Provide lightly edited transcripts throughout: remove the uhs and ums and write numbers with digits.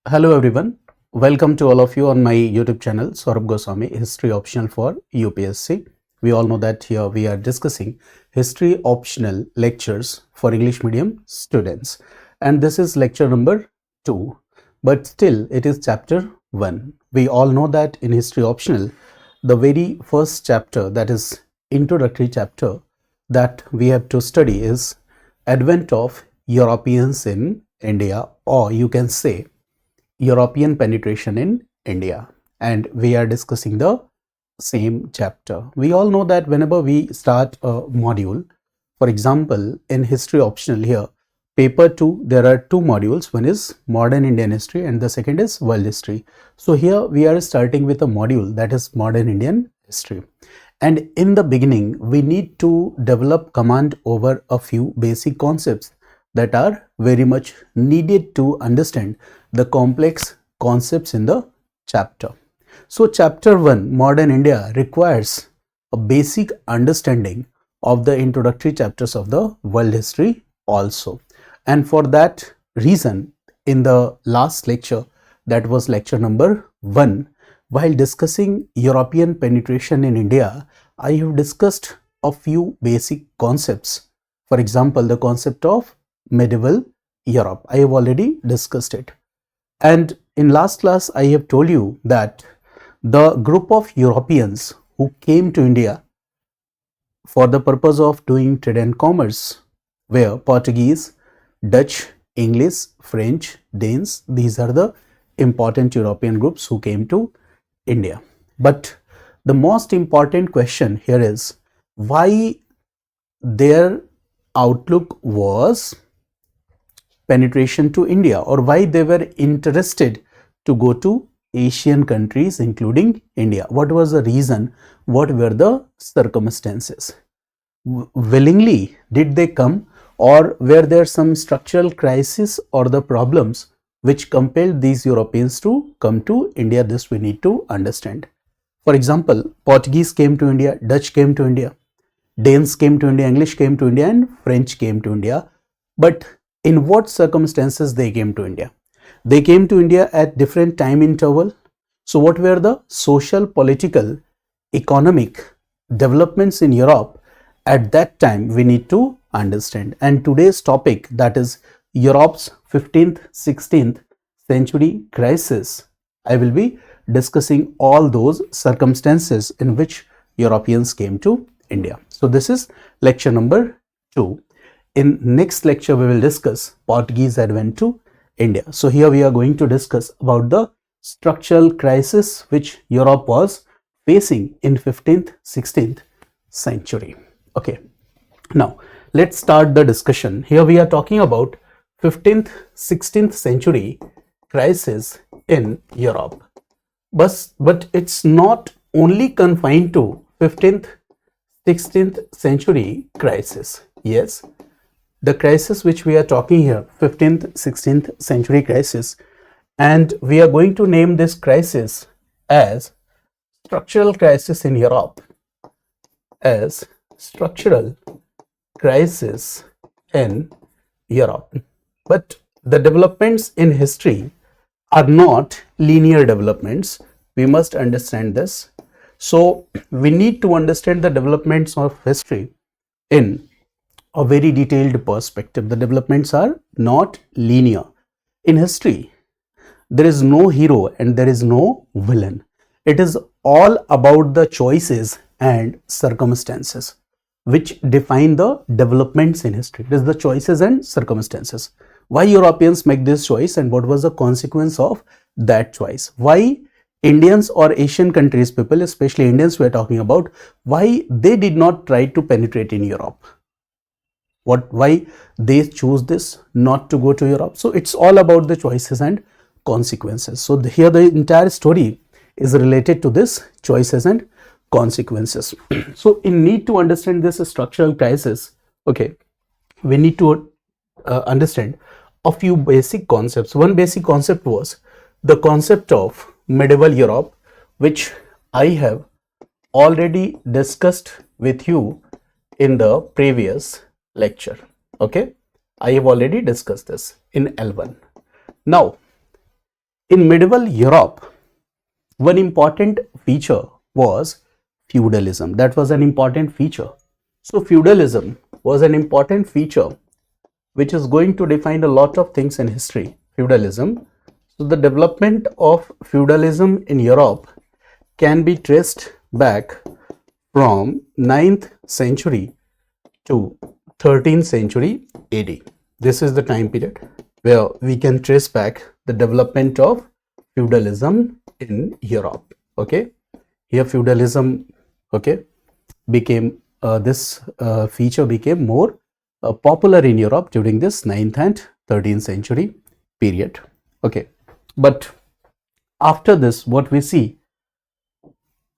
Hello everyone, welcome to all of you on my YouTube channel Saurabh Goswami, History Optional for UPSC. We all know that here we are discussing history optional lectures for English medium students, and this is lecture number 2, but still it is chapter 1. We all know that in history optional, the very first chapter, that is introductory chapter, that we have to study is Advent of Europeans in India, or you can say European penetration in India, and we are discussing the same chapter. We all know that whenever we start a module, for example, in history optional here, paper 2, there are two modules. One is modern Indian history and the second is world history. So here we are starting with a module that is modern Indian history. And in the beginning, we need to develop command over a few basic concepts that are very much needed to understand the complex concepts in the chapter. So chapter 1, Modern India, requires a basic understanding of the introductory chapters of the world history also. And for that reason, in the last lecture, that was lecture number 1, while discussing European penetration in India, I have discussed a few basic concepts. For example, the concept of medieval Europe. I have already discussed it. And in last class, I have told you that the group of Europeans who came to India for the purpose of doing trade and commerce were Portuguese, Dutch, English, French, Danes. These are the important European groups who came to India. But the most important question here is why their outlook was penetration to India, or why they were interested to go to Asian countries including India. What was the reason? What were the circumstances? Willingly did they come, or were there some structural crisis or the problems which compelled these Europeans to come to India? This we need to understand. For example, Portuguese came to India, Dutch came to India, Danes came to India, English came to India, and French came to India. But in what circumstances they came to India? They came to India at different time interval. So what were the social, political, economic developments in Europe at that time? We need to understand. And today's topic, that is Europe's 15th, 16th century crisis, I will be discussing all those circumstances in which Europeans came to India. So this is lecture number 2. In next lecture, we will discuss Portuguese advent to India. So here we are going to discuss about the structural crisis which Europe was facing in 15th, 16th century. Okay, now let's start the discussion. Here we are talking about 15th, 16th century crisis in Europe. But it's not only confined to 15th, 16th century crisis. Yes, the crisis which we are talking here, 15th, 16th century crisis, and we are going to name this crisis as structural crisis in Europe, as structural crisis in Europe. But the developments in history are not linear developments. We must understand this. So we need to understand the developments of history in a very detailed perspective. The developments are not linear. In history, there is no hero and there is no villain. It is all about the choices and circumstances which define the developments in history. It is the choices and circumstances. Why Europeans make this choice and what was the consequence of that choice? Why Indians or Asian countries, people, especially Indians we are talking about, why they did not try to penetrate in Europe? Why they choose this not to go to Europe? So it's all about the choices and consequences. So here the entire story is related to this choices and consequences. So in need to understand this structural crisis, okay, we need to understand a few basic concepts. One basic concept was the concept of medieval Europe, which I have already discussed with you in the previous lecture. Okay, I have already discussed this in L1. Now In medieval Europe, one important feature was feudalism. That was an important feature. So feudalism was an important feature which is going to define a lot of things in history. Feudalism. So the development of feudalism in Europe can be traced back from 9th century to 13th century AD. This is the time period where we can trace back the development of feudalism in Europe. Okay, here feudalism, okay, became this feature became more popular in Europe during this 9th and 13th century period. Okay, but after this, what we see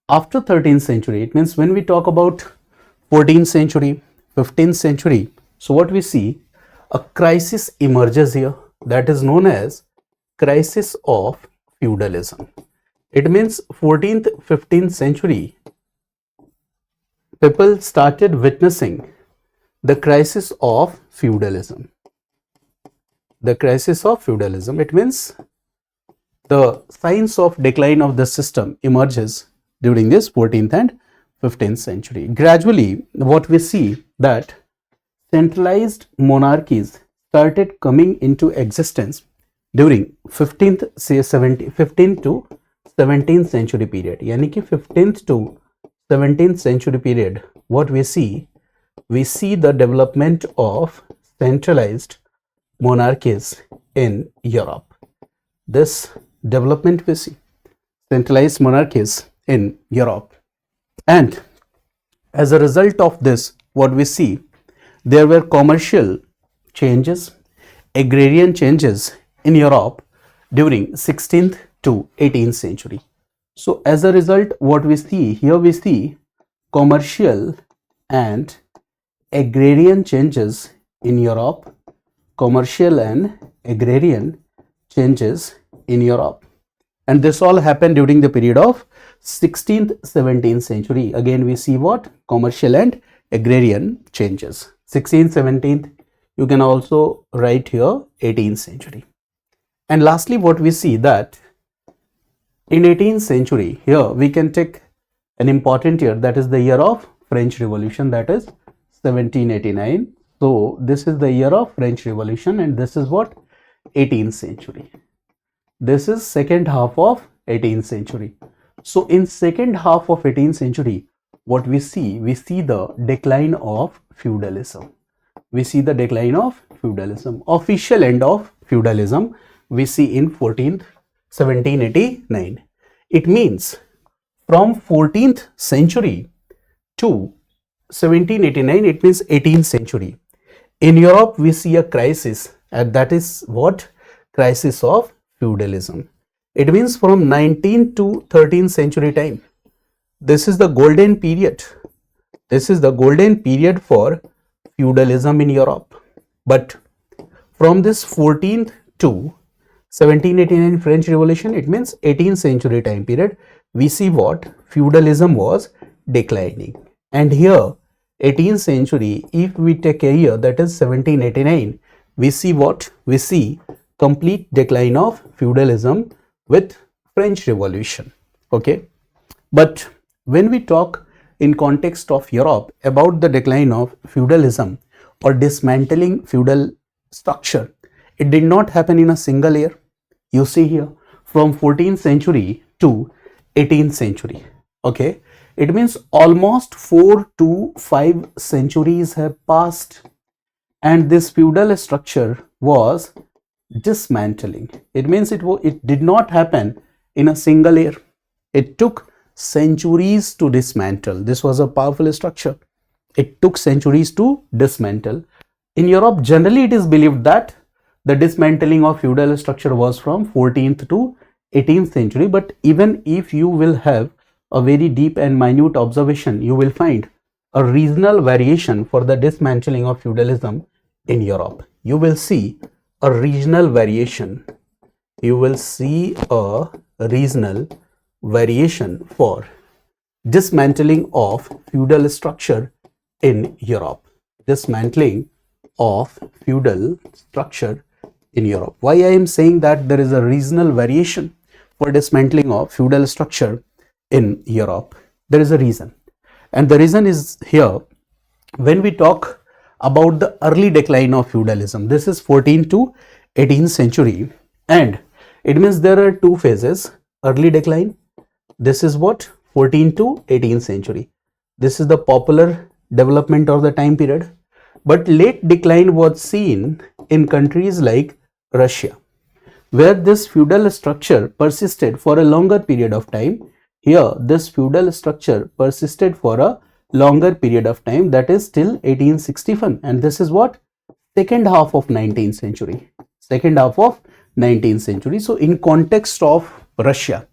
after 13th century, it means when we talk about 14th century, 15th century, so what we see, a crisis emerges here that is known as crisis of feudalism. It means 14th, 15th century, people started witnessing the crisis of feudalism. The crisis of feudalism, it means the signs of decline of the system emerges during this 14th and 15th century. Gradually, what we see that centralized monarchies started coming into existence during 15th to 17th century period. Yani ki 15th to 17th century period, what we see the development of centralized monarchies in Europe. This development we see centralized monarchies in Europe, and as a result of this, what we see, there were commercial changes, agrarian changes in Europe during 16th to 18th century. So as a result, what we see here, we see commercial and agrarian changes in Europe, commercial and agrarian changes in Europe, and this all happened during the period of 16th 17th century. Again we see what, commercial and agrarian changes, 16th 17th, you can also write here 18th century. And lastly, what we see that in 18th century, here we can take an important year, that is the year of French Revolution, that is 1789. So this is the year of French Revolution, and this is what, 18th century. This is second half of 18th century. So in second half of 18th century, what we see the decline of feudalism. We see the decline of feudalism. Official end of feudalism we see in 1789. It means from 14th century to 1789, it means 18th century. In Europe, we see a crisis, and that is what? Crisis of feudalism. It means from 19th to 13th century time. This is the golden period. This is the golden period for feudalism in Europe. But from this 14th to 1789 French Revolution, it means 18th century time period, we see what? Feudalism was declining. And here 18th century, if we take a year, that is 1789, we see what? We see complete decline of feudalism with French Revolution. Okay, but when we talk in context of Europe about the decline of feudalism or dismantling feudal structure, it did not happen in a single year. You see here, from 14th century to 18th century. Okay, it means almost 4 to 5 centuries have passed, and this feudal structure was dismantling. It means it did not happen in a single year. It took centuries to dismantle. This was a powerful structure. It took centuries to dismantle. In Europe, generally it is believed that the dismantling of feudal structure was from 14th to 18th century, but even if you will have a very deep and minute observation, you will find a regional variation for the dismantling of feudalism in Europe. You will see a regional variation. You will see a regional variation for dismantling of feudal structure in Europe. Dismantling of feudal structure in Europe. Why I am saying that there is a regional variation for dismantling of feudal structure in Europe? There is a reason, and the reason is here. When we talk about the early decline of feudalism, this is 14th to 18th century, and it means there are two phases: early decline. This is what 14th to 18th century. This is the popular development of the time period. But late decline was seen in countries like Russia, where this feudal structure persisted for a longer period of time. Here, this feudal structure persisted for a longer period of time, that is till 1861, and this is what second half of 19th century. Second half of 19th century. So, in context of Russia,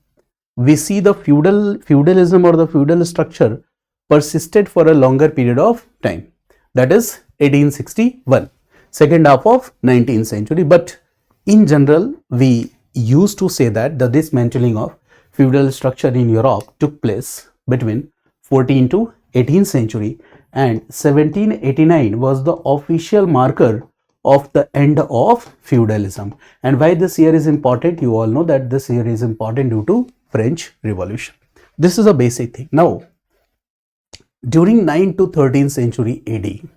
we see the feudalism or the feudal structure persisted for a longer period of time, that is 1861, second half of 19th century. But in general, we used to say that the dismantling of feudal structure in Europe took place between 14th to 18th century, and 1789 was the official marker of the end of feudalism. And why this year is important? You all know that this year is important due to French Revolution. This is a basic thing. Now, during 9th to 13th century AD,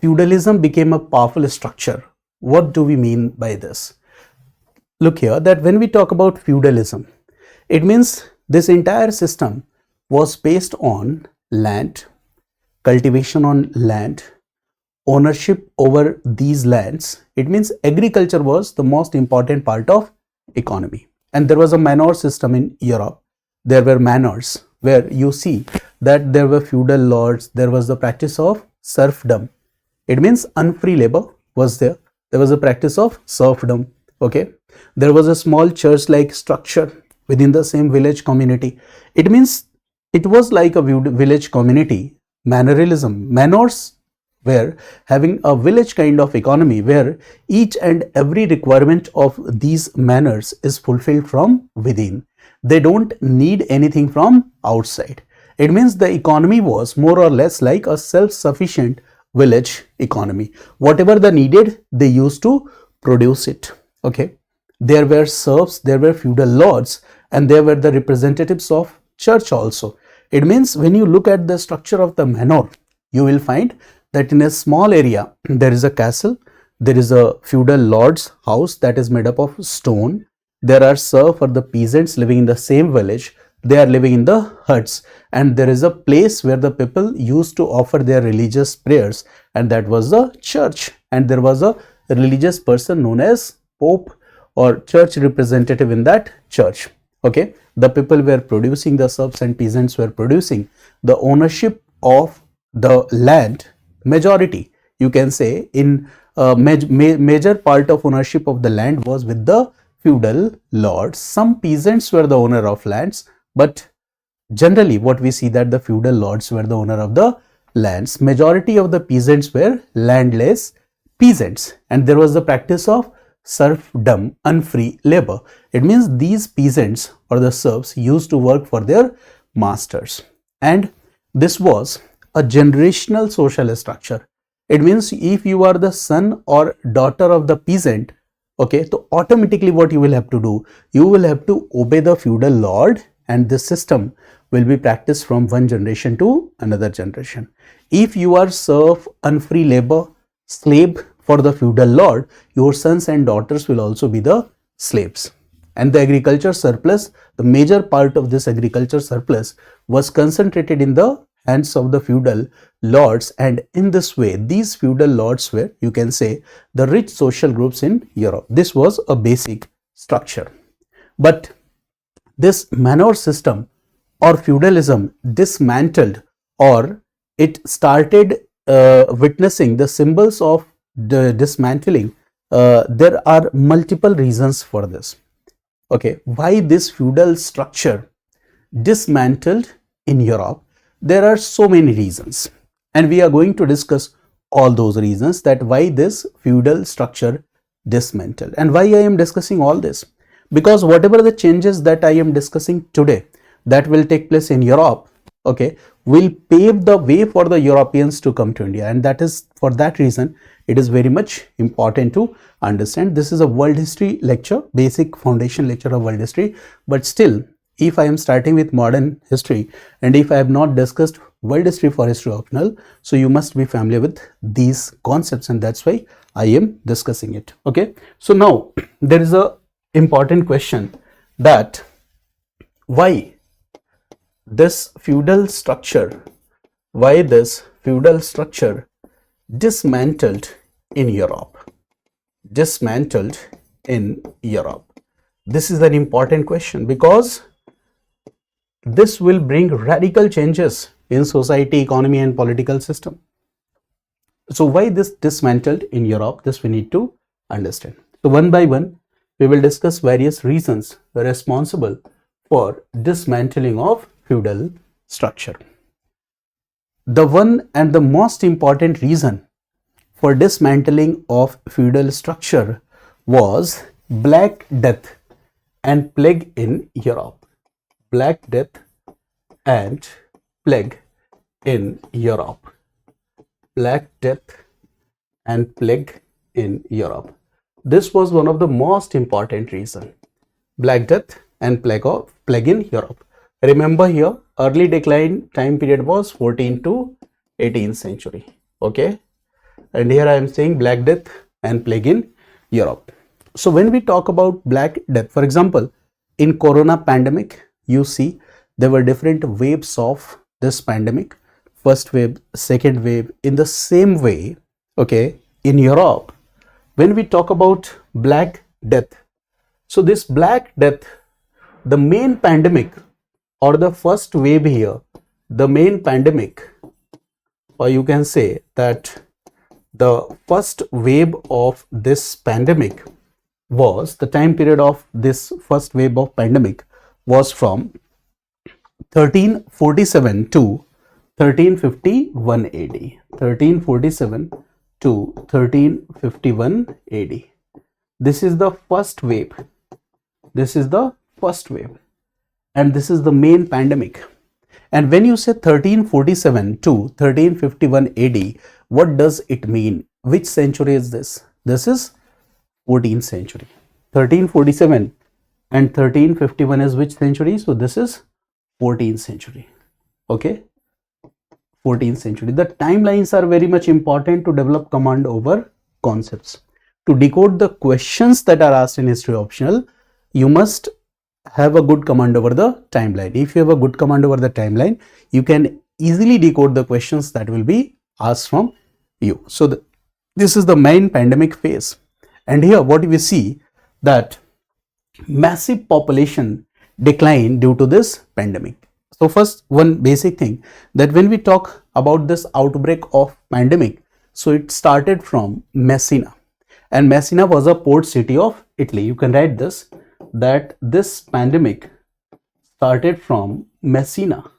feudalism became a powerful structure. What do we mean by this? Look here, that when we talk about feudalism, it means this entire system was based on land, cultivation on land, ownership over these lands. It means agriculture was the most important part of economy. And there was a manor system in Europe. There were manors where you see that there were feudal lords. There was the practice of serfdom. It means unfree labor was there. There was a practice of serfdom. Okay. There was a small church-like structure within the same village community. It means it was like a village community. Manorialism. Manors were having a village kind of economy where each and every requirement of these manors is fulfilled from within. They don't need anything from outside. It means the economy was more or less like a self-sufficient village economy. Whatever they needed, they used to produce it. Okay. There were serfs, there were feudal lords, and there were the representatives of church also. It means when you look at the structure of the manor, you will find that in a small area, there is a castle, there is a feudal lord's house that is made up of stone. There are serfs or the peasants living in the same village. They are living in the huts, and there is a place where the people used to offer their religious prayers, and that was the church. And there was a religious person known as Pope or church representative in that church. Okay, the people were producing, the serfs and peasants were producing. The ownership of the land, majority you can say, in major part of ownership of the land was with the feudal lords. Some peasants were the owner of lands, but generally what we see that the feudal lords were the owner of the lands. Majority of the peasants were landless peasants, and there was the practice of serfdom, unfree labor. It means these peasants or the serfs used to work for their masters, and this was a generational social structure. It means if you are the son or daughter of the peasant, okay, so automatically what you will have to do, you will have to obey the feudal lord, and this system will be practiced from one generation to another generation. If you are serf, unfree labor, slave for the feudal lord, your sons and daughters will also be the slaves. And the agriculture surplus, the major part of this agriculture surplus was concentrated in the hands of the feudal lords, and in this way these feudal lords were, you can say, the rich social groups in Europe. This was a basic structure. But this manor system or feudalism dismantled, or it started witnessing the symbols of the dismantling. There are multiple reasons for this. Okay, why this feudal structure dismantled in Europe? There are so many reasons, and we are going to discuss all those reasons that why this feudal structure dismantled. And why I am discussing all this? Because whatever the changes that I am discussing today that will take place in Europe, okay, will pave the way for the Europeans to come to India. And that is, for that reason, it is very much important to understand. This is a world history lecture, basic foundation lecture of world history. But still, if I am starting with modern history and if I have not discussed world history for history optional, so you must be familiar with these concepts, and that's why I am discussing it. Okay, so now there is a important question that why this feudal structure dismantled in Europe. Dismantled in Europe. This is an important question because this will bring radical changes in society, economy, and political system. So why this dismantled in Europe? This we need to understand. So one by one, we will discuss various reasons responsible for dismantling of feudal structure. The one and the most important reason for dismantling of feudal structure was Black Death and plague in Europe. Black Death and plague in Europe. Black Death and plague in Europe. This was one of the most important reasons. Black Death and plague in Europe. Remember here, early decline time period was 14th to 18th century. Okay, and here I am saying Black Death and plague in Europe. So when we talk about Black Death, for example, in Corona pandemic, you see there were different waves of this pandemic. First wave, second wave, in the same way. Okay, in Europe, when we talk about Black Death, so this Black Death, the main pandemic or the first wave here, the main pandemic, or you can say that the first wave of this pandemic was, the time period of this first wave of pandemic was from 1347 to 1351 AD. 1347 to 1351 AD. This is the first wave. This is the first wave. And this is the main pandemic. And when you say 1347 to 1351 AD, what does it mean? Which century is this? This is 14th century. 1347 and 1351 is which century? So this is 14th century. Okay, 14th century. The timelines are very much important to develop command over concepts. To decode the questions that are asked in history optional, you must have a good command over the timeline. If you have a good command over the timeline, you can easily decode the questions that will be asked from you. So this is the main pandemic phase. And here what we see, that massive population decline due to this pandemic. So first, one basic thing, that when we talk about this outbreak of pandemic, so it started from Messina, and Messina was a port city of Italy. You can write this, that this pandemic started from Messina,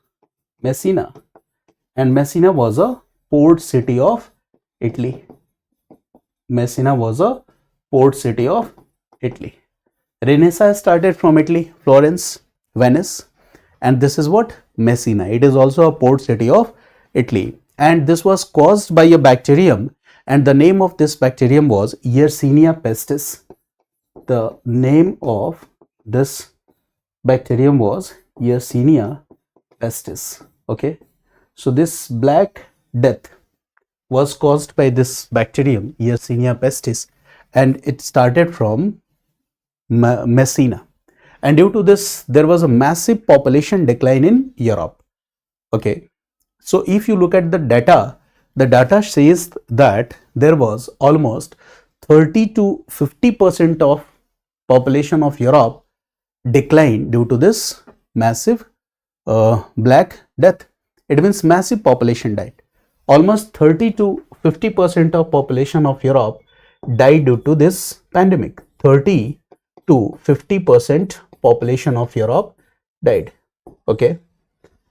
and Messina was a port city of Italy. Messina was a port city of Italy. Renaissance started from Italy, Florence, Venice, and this is what? Messina. It is also a port city of Italy, and this was caused by a bacterium, and the name of this bacterium was Yersinia pestis. The name of this bacterium was Yersinia pestis. Okay, so this Black Death was caused by this bacterium Yersinia pestis, and it started from Messina. And due to this, there was a massive population decline in Europe. Okay, so if you look at the data says that there was almost 30 to 50% of population of Europe declined due to this massive Black Death. It means massive population died. Almost 30 to 50% of population of Europe died due to this pandemic. 30 to 50% population of Europe died. Okay,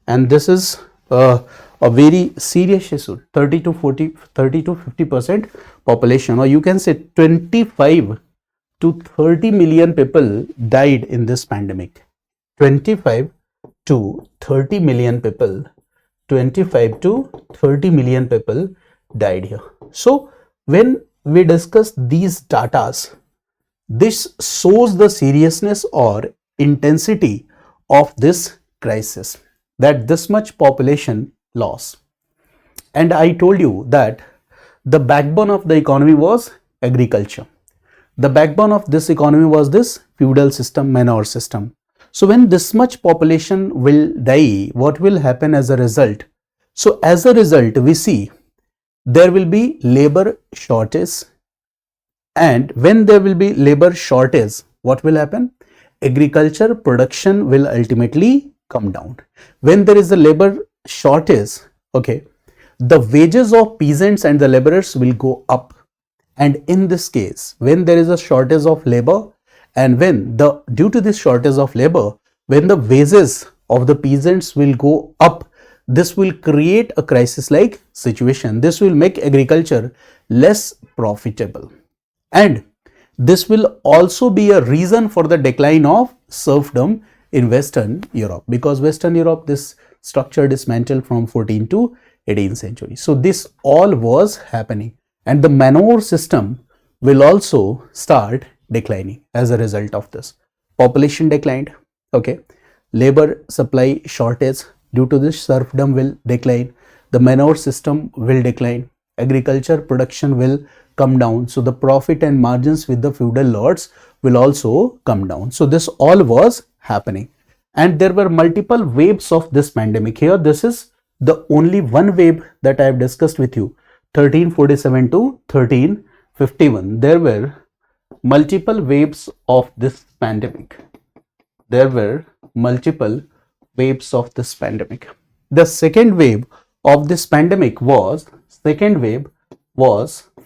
and this is a very serious issue. 30 to 50% population, or you can say 25 to 30 million people died in this pandemic. 25 to 30 million people 25 to 30 million people died here. So when we discuss these datas, this shows the seriousness or intensity of this crisis, that this much population loss. And I told you that the backbone of the economy was agriculture. The backbone of this economy was this feudal system, manor system. So when this much population will die, what will happen as a result? So as a result, we see there will be labor shortage, and when there will be labor shortage, what will happen? Agriculture production will ultimately come down. When there is a labor shortage, okay, the wages of peasants and the laborers will go up. And in this case, when there is a shortage of labor, and when due to this shortage of labor, when the wages of the peasants will go up, this will create a crisis like situation. This will make agriculture less profitable, and this will also be a reason for the decline of serfdom in Western Europe, because Western Europe, this structure dismantled from 14th to 18th century. So this all was happening, and the manor system will also start declining as a result of this. Population declined, okay, labor supply shortage, due to this serfdom will decline, the manor system will decline, agriculture production will come down, so the profit and margins with the feudal lords will also come down. So this all was happening, and there were multiple waves of this pandemic. Here this is the only one wave that I have discussed with you, 1347 to 1351. There were multiple waves of this pandemic. There were multiple waves of this pandemic. The second wave of this pandemic was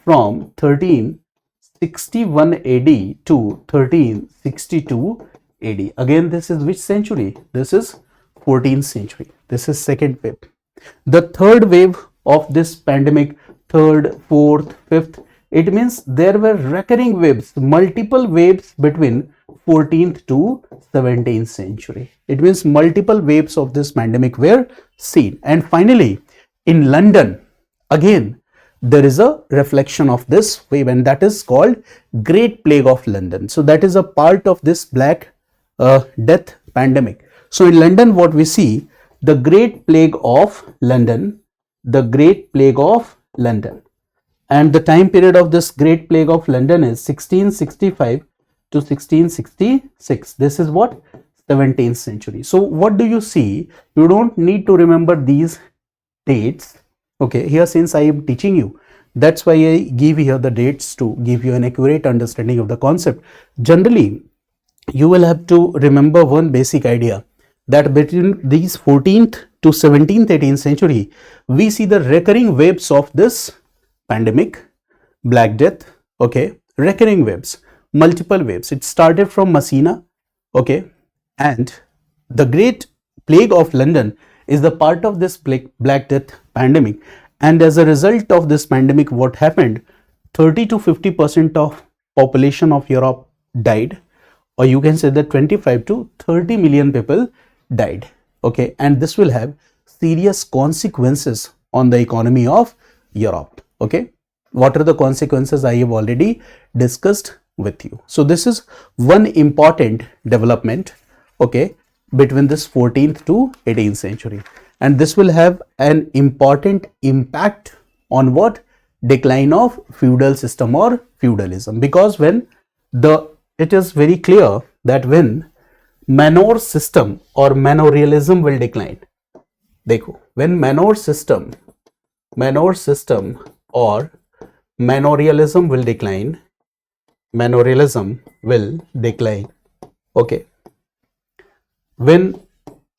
from 1361 AD to 1362 AD. Again, this is which century? This is 14th century. This is second wave. The third wave of this pandemic, third, fourth, fifth, it means there were recurring waves, multiple waves between 14th to 17th century. It means multiple waves of this pandemic were seen. And finally, in London, again, there is a reflection of this wave, and that is called Great Plague of London. So that is a part of this Black Death pandemic. So in London, what we see, the Great Plague of London, the Great Plague of London. And the time period of this Great Plague of London is 1665 to 1666. This is what? 17th century. So what do you see? You don't need to remember these dates. Okay, here since I am teaching you, that's why I give here the dates to give you an accurate understanding of the concept. Generally, you will have to remember one basic idea, that between these 14th to 17th, 18th century, we see the recurring waves of this pandemic, Black Death, okay, recurring waves, multiple waves. It started from Messina, okay, and the Great Plague of London is the part of this Black Death pandemic. And as a result of this pandemic, what happened? 30 to 50% of population of Europe died, or you can say that 25 to 30 million people died, okay, and this will have serious consequences on the economy of Europe, okay. What are the consequences? I have already discussed with you. So this is one important development, okay, between this 14th to 18th century, and this will have an important impact on what? Decline of feudal system or feudalism, because when it is very clear that when manor system or manorialism will decline, देखो, when manor system or manorialism will decline, okay, when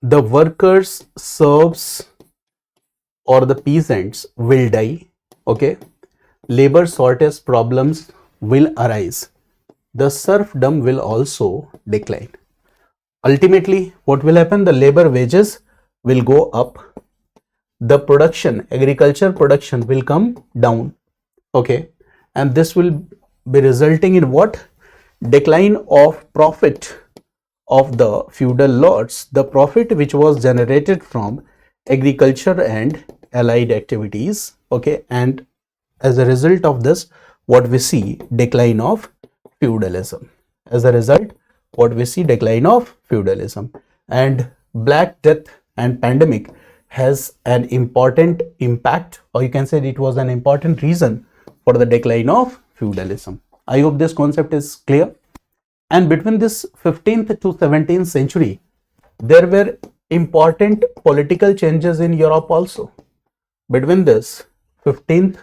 the workers, serfs or the peasants will die, okay, labor shortage problems will arise, the serfdom will also decline. Ultimately, what will happen? The labor wages will go up, the production, agriculture production will come down, okay, and this will be resulting in what? Decline of profit of the feudal lords, the profit which was generated from agriculture and allied activities. Okay, and as a result of this, what we see, decline of feudalism. As a result, what we see, decline of feudalism. And Black Death and pandemic has an important impact, or you can say it was an important reason for the decline of feudalism. I hope this concept is clear. And between this 15th to 17th century, there were important political changes in Europe also. Between this 15th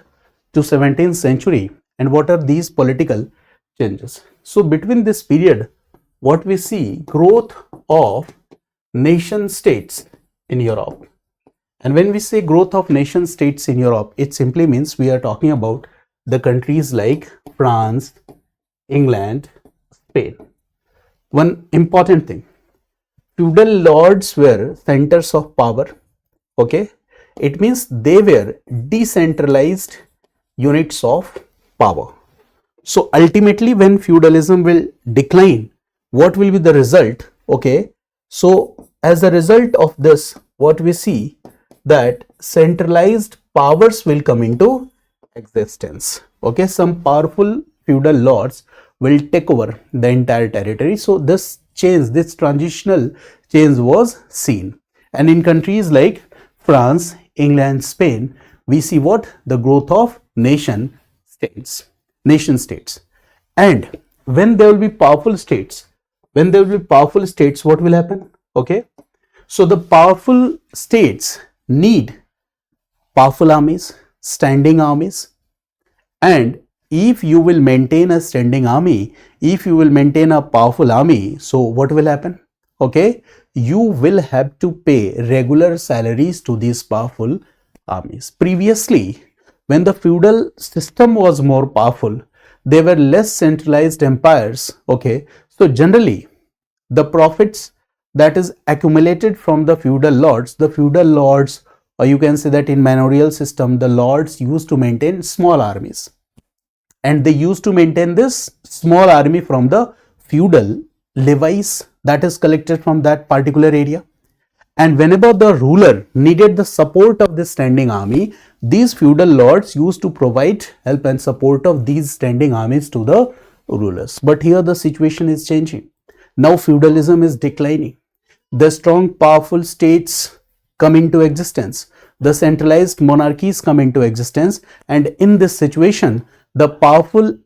to 17th century, and what are these political changes? So between this period, what we see, growth of nation states in Europe. And when we say growth of nation states in Europe, it simply means we are talking about the countries like France, England, Spain. One important thing, feudal lords were centers of power. Okay, it means they were decentralized units of power. So ultimately, when feudalism will decline, what will be the result? Okay, so as a result of this, what we see, that centralized powers will come into existence. Okay, some powerful feudal lords will take over the entire territory. So this change, this transitional change was seen. And in countries like France, England, Spain, we see what? The growth of nation states. And when there will be powerful states, what will happen? Okay, so the powerful states need powerful armies, standing armies. And if you will maintain a standing army, if you will maintain a powerful army, so what will happen? Okay, you will have to pay regular salaries to these powerful armies. Previously, when the feudal system was more powerful, they were less centralized empires. Okay, so generally the profits that is accumulated from the feudal lords, or you can say that in manorial system, the lords used to maintain small armies, and they used to maintain this small army from the feudal levies that is collected from that particular area. And whenever the ruler needed the support of this standing army, these feudal lords used to provide help and support of these standing armies to the rulers. But here the situation is changing. Now feudalism is declining. The strong, powerful states come into existence. The centralized monarchies come into existence. And in this situation, the powerful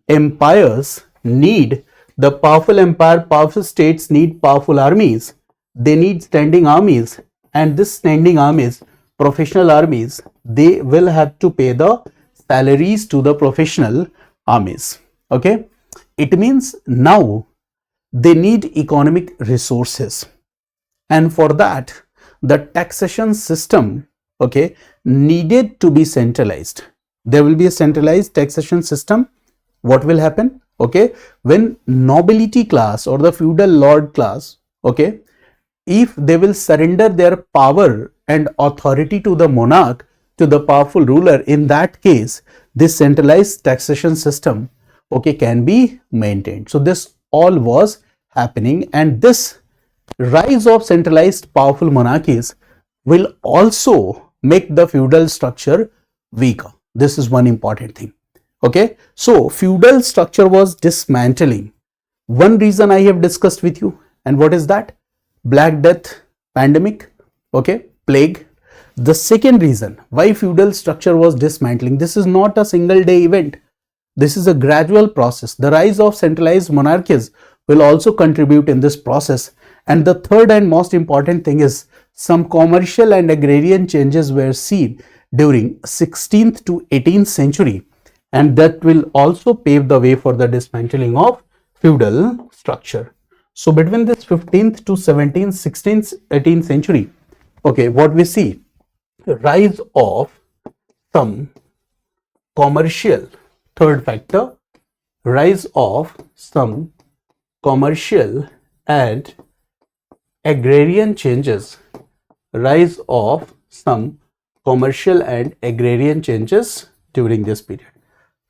states need powerful armies. They need standing armies, and this standing armies, professional armies, they will have to pay the salaries to the professional armies. Okay, it means now they need economic resources, and for that the taxation system, okay, needed to be centralized. There will be a centralized taxation system. What will happen? Okay, when nobility class or the feudal lord class, okay, if they will surrender their power and authority to the monarch, to the powerful ruler, in that case this centralized taxation system, okay, can be maintained. So this all was happening, and this rise of centralized powerful monarchies will also make the feudal structure weaker. This is one important thing. Okay, so feudal structure was dismantling. One reason I have discussed with you, and what is that? Black Death, pandemic, okay, plague. The second reason why feudal structure was dismantling, this is not a single day event. This is a gradual process. The rise of centralized monarchies will also contribute in this process. And the third and most important thing is some commercial and agrarian changes were seen during 16th to 18th century, and that will also pave the way for the dismantling of feudal structure. So between this 15th to 17th, 16th, 18th century, okay, what we see, rise of some commercial, third factor, rise of some commercial and agrarian changes, rise of some commercial and agrarian changes during this period,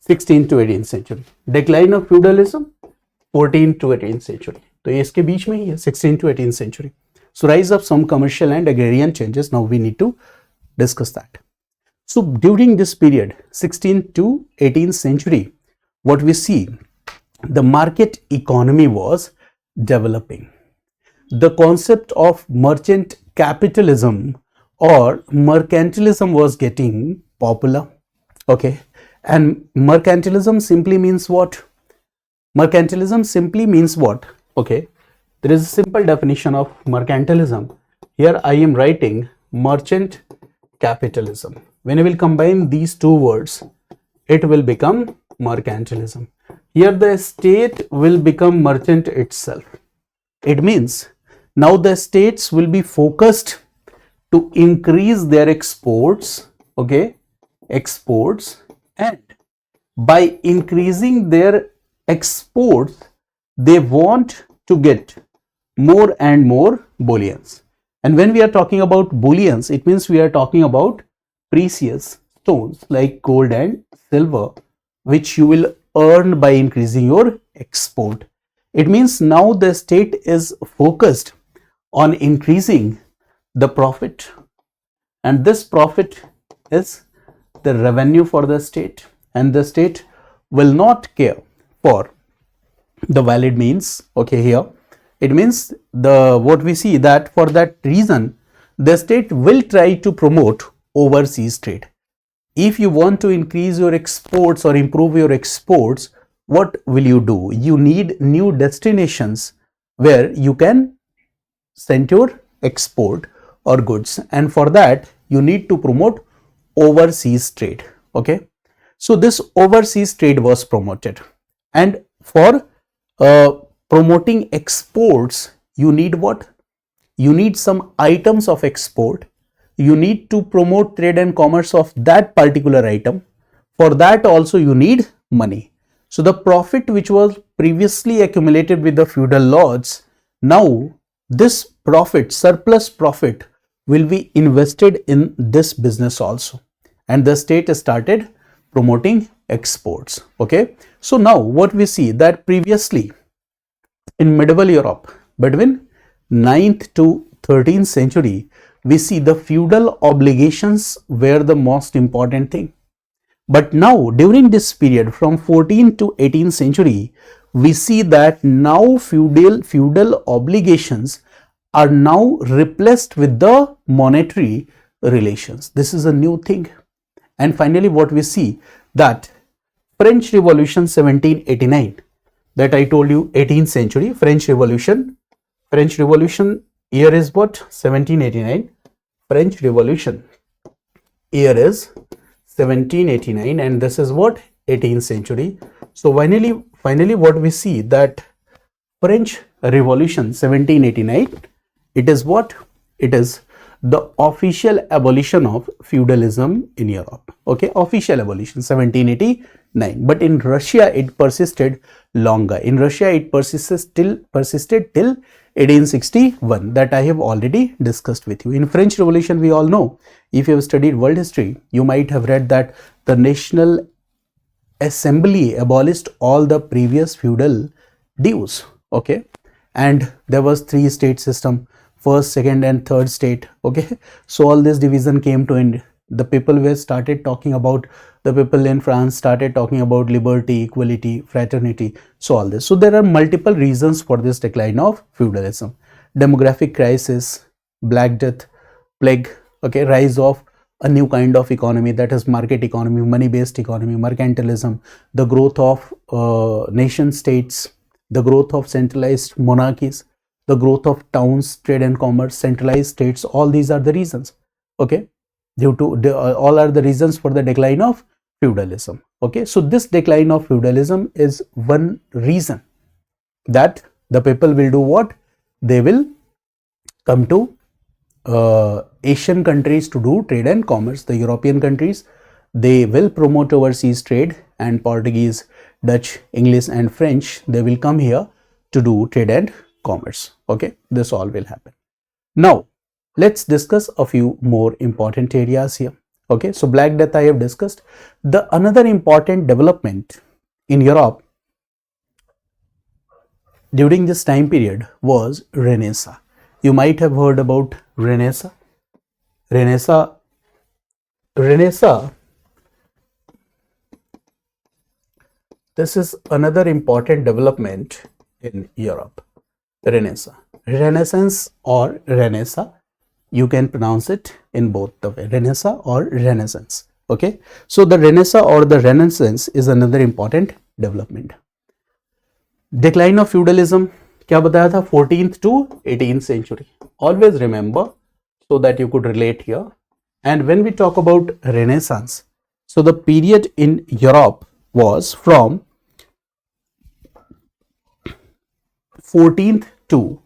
16th to 18th century. Decline of feudalism, 14th to 18th century. तो ये इसके बीच में ही है, 16th to 18th century. So rise of some commercial and agrarian changes. Now we need to discuss that. So during this period, 16th to 18th century, what we see, the market economy was developing. The concept of merchant capitalism or mercantilism was getting popular. Okay, and mercantilism simply means what? Mercantilism simply means what? Okay, there is a simple definition of mercantilism. Here I am writing merchant capitalism. When I will combine these two words, it will become mercantilism. Here the state will become merchant itself. It means now the states will be focused to increase their exports, okay, exports, and by increasing their exports, they want to get more and more bullions. And when we are talking about bullions, it means we are talking about precious stones like gold and silver, which you will earn by increasing your export. It means now the state is focused on increasing the profit, and this profit is the revenue for the state, and the state will not care for the valid means. Okay, here it means the what we see that for that reason the state will try to promote overseas trade. If you want to increase your exports or improve your exports, what will you do? You need new destinations where you can send your export or goods, and for that you need to promote overseas trade. Okay, so this overseas trade was promoted, and for promoting exports, you need what? You need some items of export. You need to promote trade and commerce of that particular item. For that also you need money. So the profit which was previously accumulated with the feudal lords, now this profit, surplus profit, will be invested in this business also, and the state started promoting exports. Okay, so now what we see that previously in medieval Europe between 9th to 13th century, we see the feudal obligations were the most important thing. But now during this period from 14th to 18th century, we see that now feudal obligations are now replaced with the monetary relations. This is a new thing. And finally what we see that French Revolution 1789, that I told you 18th century, French Revolution year is what? 1789. French Revolution year is 1789, and this is what? 18th century. So finally what we see that French Revolution 1789, it is what? It is the official abolition of feudalism in Europe. Okay, official abolition 1789. But in Russia it persisted longer. In Russia it persisted till 1861, that I have already discussed with you. In French Revolution, we all know, if you have studied world history, you might have read that the National Assembly abolished all the previous feudal dues. Okay, and there was 3-state system, first, second and third state. Okay, so all this division came to end. The people were started talking about, the people in France started talking about liberty, equality, fraternity, so all this. So there are multiple reasons for this decline of feudalism. Demographic crisis, Black Death, plague, okay, rise of a new kind of economy, that is market economy, money-based economy, mercantilism, the growth of nation states, the growth of centralized monarchies, the growth of towns, trade and commerce, centralized states, all these are the reasons. Okay, all are the reasons for the decline of feudalism. Okay, so this decline of feudalism is one reason that the people will do what? They will come to Asian countries to do trade and commerce. The European countries, they will promote overseas trade, and Portuguese, Dutch, English and French, they will come here to do trade and commerce. Okay, this all will happen. Now let's discuss a few more important areas here. Okay, so Black Death I have discussed. The another important development in Europe during this time period was Renaissance. You might have heard about Renaissance. Renaissance. This is another important development in Europe. Renaissance. Renaissance or Renaissance. You can pronounce it in both the way, Renaissance or Renaissance. Okay. So the Renaissance or the Renaissance is another important development. Decline of feudalism. क्या बताया था? 14th to 18th century. Always remember so that you could relate here. And when we talk about Renaissance, so the period in Europe was from 14th to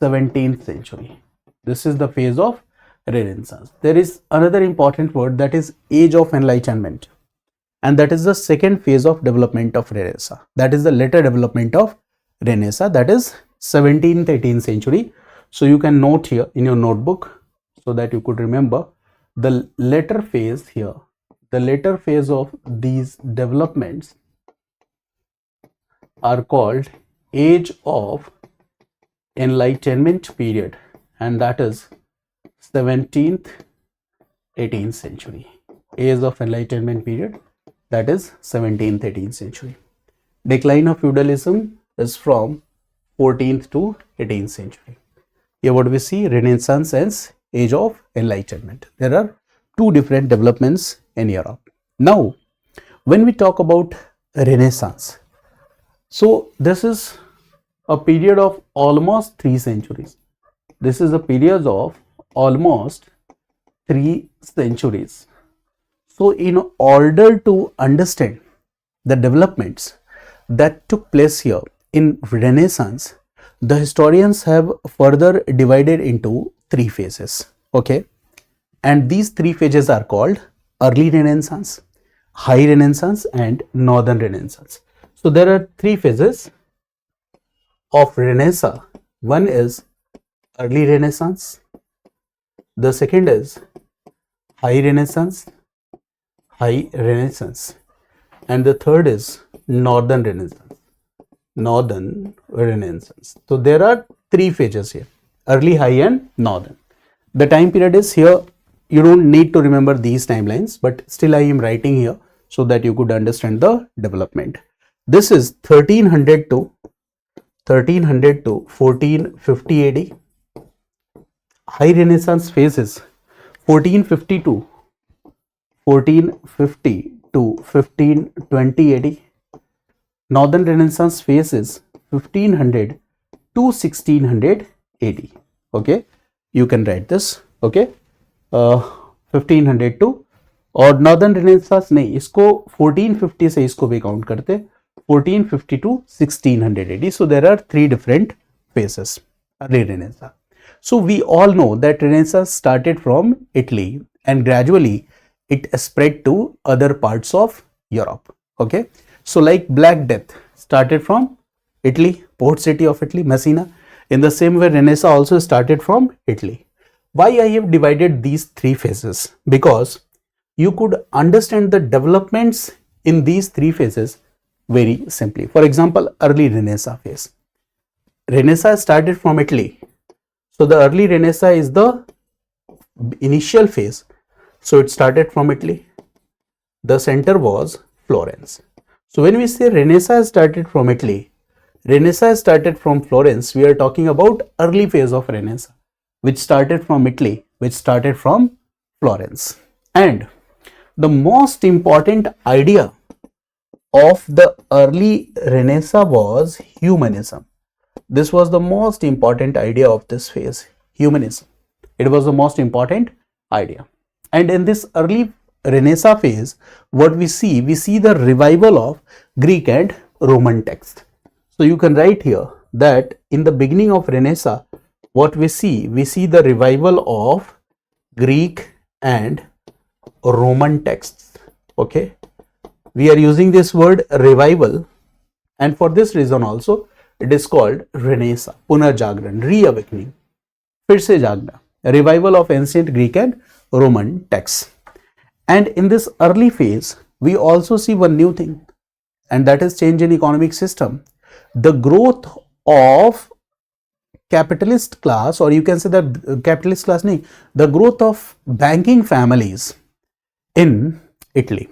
17th century. This is the phase of Renaissance. There is another important word, that is Age of Enlightenment, and that is the second phase of development of Renaissance. That is the later development of Renaissance, that is 17th 18th century. So you can note here in your notebook so that you could remember the later phase here. The later phase of these developments are called Age of Enlightenment period, and that is 17th 18th century. Age of Enlightenment period, that is 17th 18th century. Decline of feudalism is from 14th to 18th century. Here what we see, Renaissance and Age of Enlightenment. There are two different developments in Europe. Now, when we talk about Renaissance, so this is a period of almost 3 centuries. This is a period of almost 3 centuries. So in order to understand the developments that took place here in Renaissance, the historians have further divided into 3 phases. Okay, and these 3 phases are called Early Renaissance, High Renaissance, and Northern Renaissance. So there are 3 phases of Renaissance. One is Early Renaissance, the second is High Renaissance, and the third is Northern Renaissance. So there are 3 phases here, early, high, and northern. The time period is here. You don't need to remember these timelines, but still I am writing here so that you could understand the development. This is 1300 to 1450 AD. High Renaissance phase is 1450 to 1520 AD. Northern Renaissance phase is 1500 to 1600 AD. Okay, you can write this. Okay, 1500 to, और Northern Renaissance नहीं, इसको 1450 से इसको भी count करते, 1450 to 1600 AD. So there are 3 different phases. Early Renaissance. So we all know that Renaissance started from Italy and gradually it spread to other parts of Europe. Okay, so like Black Death started from Italy, port city of Italy, Messina. In the same way, Renaissance also started from Italy. Why I have divided these 3 phases? Because you could understand the developments in these 3 phases very simply. For example, early Renaissance phase. Renaissance started from Italy. So the early Renaissance is the initial phase. So it started from Italy. The center was Florence. So when we say Renaissance started from Italy, Renaissance started from Florence, we are talking about early phase of Renaissance, which started from Italy, which started from Florence. And the most important idea of the early Renaissance was humanism. This was the most important idea of this phase, humanism. It was the most important idea. And in this early Renaissance phase, what we see the revival of Greek and Roman text. So you can write here that in the beginning of Renaissance, what we see the revival of Greek and Roman texts. Okay, we are using this word revival, and for this reason also it is called Renaissance, Punarjagran, reawakening, फिर से जागना, revival of ancient Greek and Roman texts. And in this early phase, we also see one new thing, and that is change in economic system. The growth of capitalist class, or you can say that capitalist class nahi, the growth of banking families in Italy.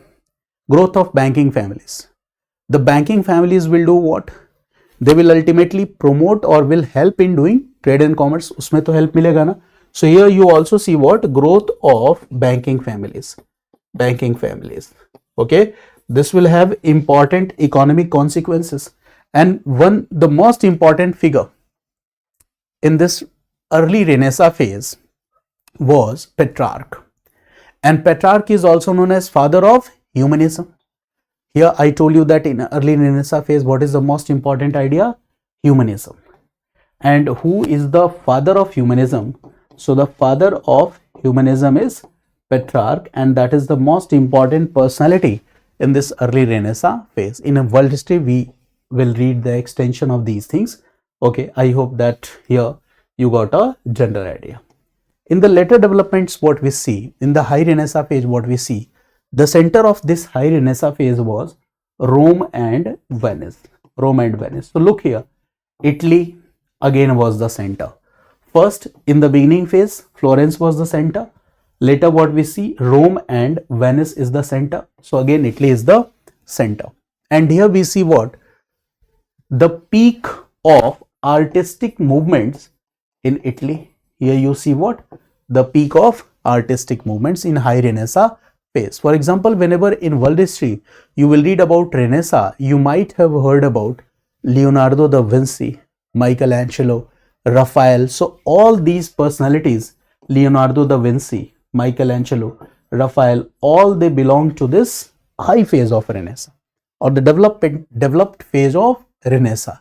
Growth of banking families. The banking families will do what? They will ultimately promote or will help in doing trade and commerce. Usme to help milega na. So here you also see what? Growth of banking families. Banking families. Okay. This will have important economic consequences. And the most important figure in this early Renaissance phase was Petrarch. And Petrarch is also known as father of humanism. Here I told you that in early Renaissance phase, what is the most important idea? Humanism. And who is the father of humanism? So the father of humanism is Petrarch, and that is the most important personality in this early Renaissance phase. In a world history, we will read the extension of these things. Okay, I hope that here you got a general idea. In the later developments, what we see in the high Renaissance phase, what we see, the center of this high Renaissance phase was Rome and Venice. Rome and Venice. So look here, Italy again was the center. First, in the beginning phase, Florence was the center. Later, what we see, Rome and Venice is the center. So again, Italy is the center. And here we see what? The peak of artistic movements in Italy. Here you see what? The peak of artistic movements in high Renaissance phase. For example, whenever in world history you will read about Renaissance, you might have heard about Leonardo da Vinci, Michelangelo, Raphael. So all these personalities, Leonardo da Vinci, Michelangelo, Raphael, all they belong to this high phase of Renaissance, or the developed phase of Renaissance.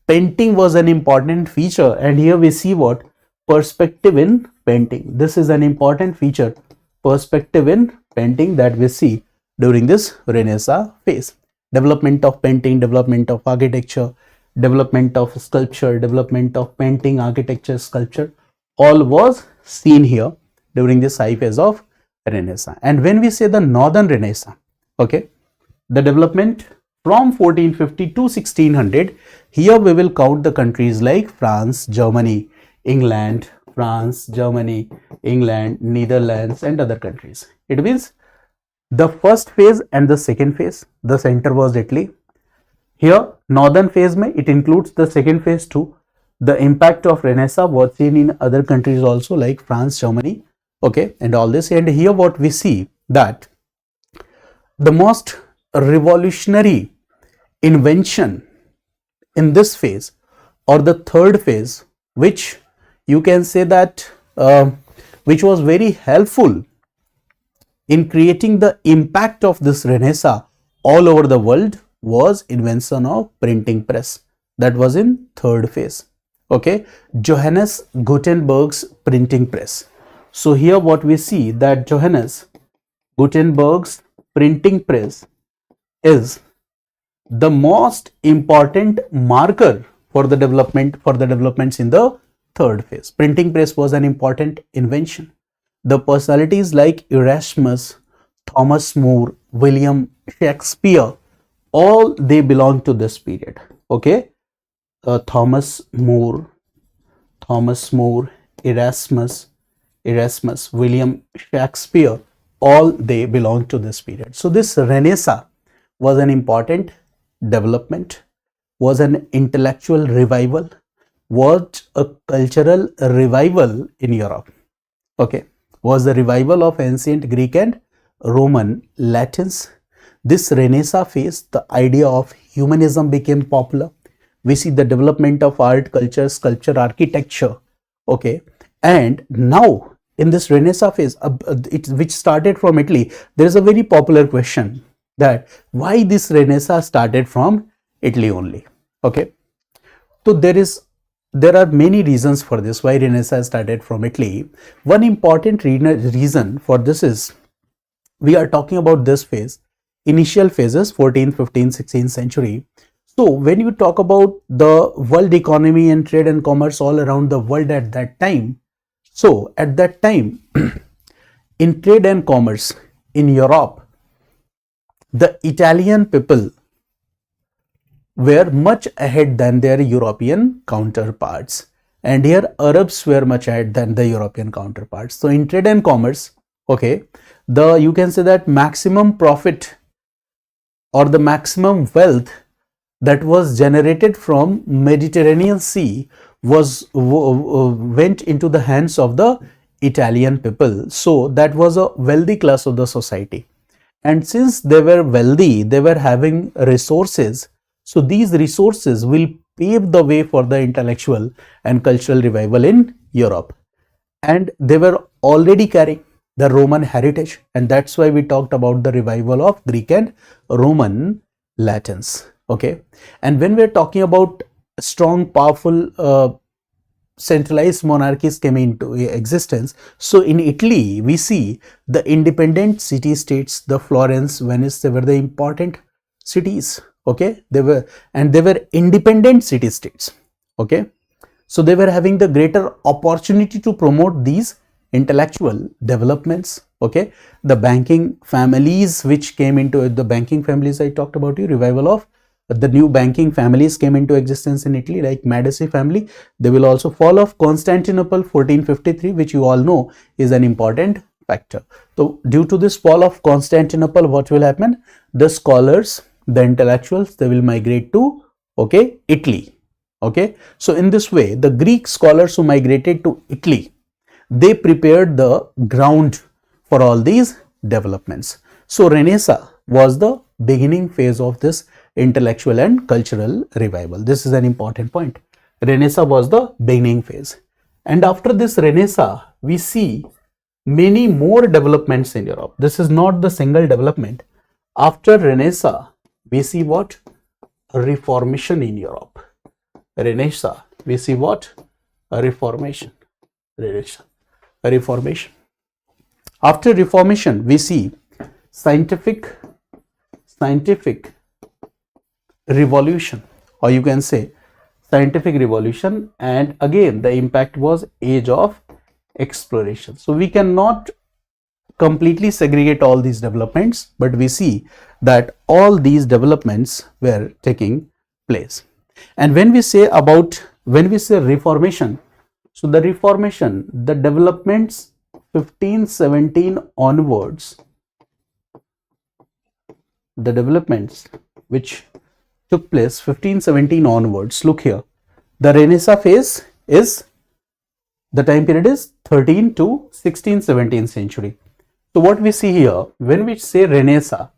Painting was an important feature, and here we see what? Perspective in painting. This is an important feature, perspective in painting, that we see during this Renaissance phase. Development of painting, development of architecture, development of sculpture, development of painting, architecture, sculpture, all was seen here during this high phase of Renaissance. And when we say the Northern Renaissance, okay, the development from 1450 to 1600, here we will count the countries like France, Germany, England, France, Germany, England, Netherlands, and other countries. It means the first phase and the second phase, the center was Italy. Here, northern phase mein, it includes the second phase too. The impact of Renaissance was seen in other countries also, like France, Germany, okay, and all this. And here what we see, that the most revolutionary invention in this phase, or the third phase, which you can say that which was very helpful in creating the impact of this Renaissance all over the world, was invention of printing press. That was in third phase. Okay, Johannes Gutenberg's printing press. So here what we see, that Johannes Gutenberg's printing press is the most important marker for the developments in the third phase. Printing press was an important invention. The personalities like Erasmus, Thomas More, William Shakespeare, all they belong to this period. Okay, Thomas More, Erasmus, William Shakespeare, all they belong to this period. So this Renaissance was an important development, was an intellectual revival, was a cultural revival in Europe. Okay, was the revival of ancient Greek and Roman Latins. This Renaissance phase, the idea of humanism became popular. We see the development of art, culture, sculpture, architecture. Okay, and now in this Renaissance phase, which started from Italy, there is a very popular question, that why this Renaissance started from Italy only. Okay, so there are many reasons for this, why Renaissance started from Italy. One important reason for this is, we are talking about this phase, initial phases, 14th, 15th, 16th century. So when you talk about the world economy and trade and commerce all around the world at that time, so at that time in trade and commerce in Europe, the Italian people were much ahead than their European counterparts. And here Arabs were much ahead than the European counterparts. So in trade and commerce, okay, you can say that maximum profit or the maximum wealth that was generated from Mediterranean Sea went into the hands of the Italian people. So that was a wealthy class of the society. And since they were wealthy, they were having resources. So these resources will pave the way for the intellectual and cultural revival in Europe. And they were already carrying the Roman heritage. And that's why we talked about the revival of Greek and Roman Latins. Okay. And when we're talking about strong, powerful, centralized monarchies came into existence. So in Italy, we see the independent city-states, the Florence, Venice, they were the important cities. Okay, they were independent city-states. Okay, so they were having the greater opportunity to promote these intellectual developments. Okay, the banking families which came into the banking families I talked about, you revival of the new banking families came into existence in Italy, like Medici family. They will also fall of Constantinople 1453, which you all know is an important factor. So due to this fall of Constantinople, what will happen? The scholars, the intellectuals, they will migrate to, okay, Italy. Okay, so in this way, the Greek scholars who migrated to Italy, they prepared the ground for all these developments. So Renaissance was the beginning phase of this intellectual and cultural revival. This is an important point. Renaissance was the beginning phase. And after this Renaissance, we see many more developments in Europe. This is not the single development. After Renaissance, we see what? Reformation in Europe. Renaissance, we see what? A Reformation. Renaissance. A Reformation. After Reformation, we see scientific revolution, or you can say scientific revolution, and again the impact was age of exploration. So we cannot completely segregate all these developments, but we see that all these developments were taking place. And when we say Reformation, so the Reformation, the developments 1517 onwards, the developments which took place 1517 onwards, look here, the Renaissance phase is, the time period is 13 to 16th 17th century. So what we see here, when we say Renaissance,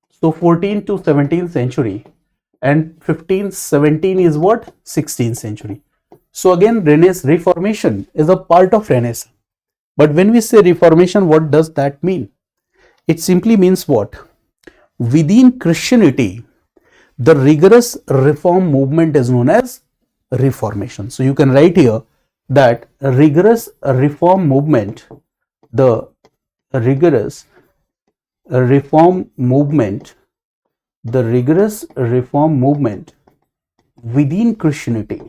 so 14th to 17th century, and 1517 is what? 16th century. So again, Reformation is a part of Renaissance. But when we say Reformation, what does that mean? It simply means what? Within Christianity, the rigorous reform movement is known as Reformation. So you can write here that rigorous reform movement, the rigorous reform movement, the rigorous reform movement within Christianity,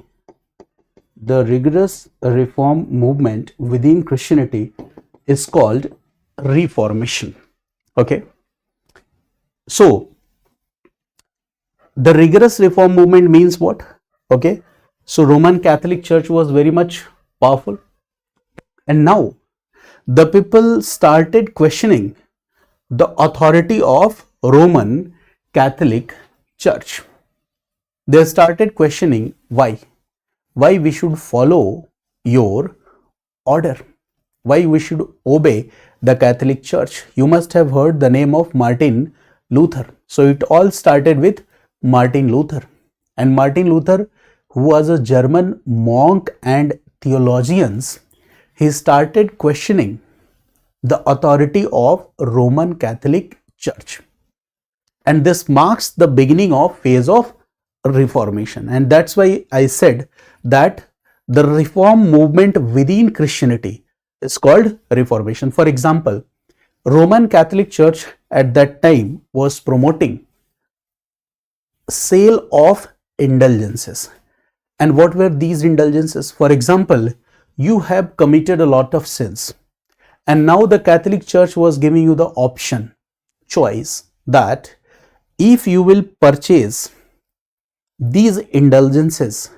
the rigorous reform movement within Christianity is called Reformation. Okay. So the rigorous reform movement means what? Okay. So Roman Catholic Church was very much powerful, and now the people started questioning the authority of Roman Catholic Church. They started questioning why we should follow your order, why we should obey the Catholic Church. You must have heard the name of Martin Luther. So it all started with Martin Luther. And Martin Luther, who was a German monk and theologian, he started questioning the authority of Roman Catholic Church. And this marks the beginning of phase of Reformation. And that's why I said that the reform movement within Christianity is called Reformation. For example, Roman Catholic Church at that time was promoting sale of indulgences. And what were these indulgences? For example, you have committed a lot of sins, and now the Catholic Church was giving you the option, choice, that if you will purchase these indulgences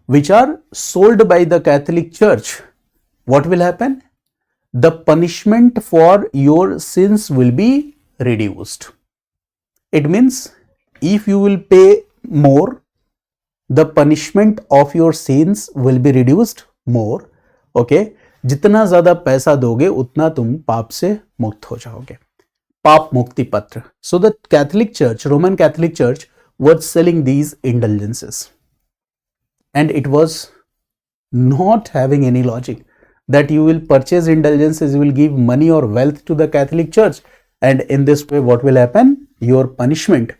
which are sold by the Catholic Church, what will happen? The punishment for your sins will be reduced. It means if you will pay more, the punishment of your sins will be reduced more. Okay, जितना ज्यादा पैसा दोगे उतना तुम पाप से मुक्त हो जाओगे. पाप मुक्ति पत्र. So the Catholic Church, Roman Catholic Church, was selling these indulgences, and it was not having any logic that you will purchase indulgences, you will give money or wealth to the Catholic Church, and in this way what will happen? Your punishment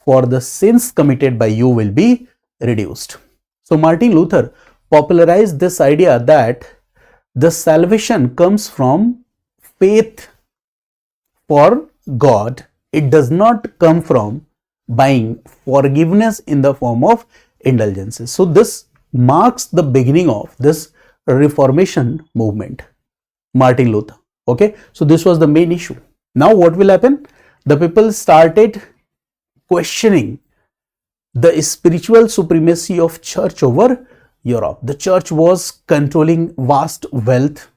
for the sins committed by you will be reduced. So Martin Luther popularized this idea that the salvation comes from faith for God. It does not come from buying forgiveness in the form of indulgences. So this marks the beginning of this Reformation movement, Martin Luther. Okay, so this was the main issue. Now what will happen? The people started questioning the spiritual supremacy of church over Europe. The church was controlling vast wealth.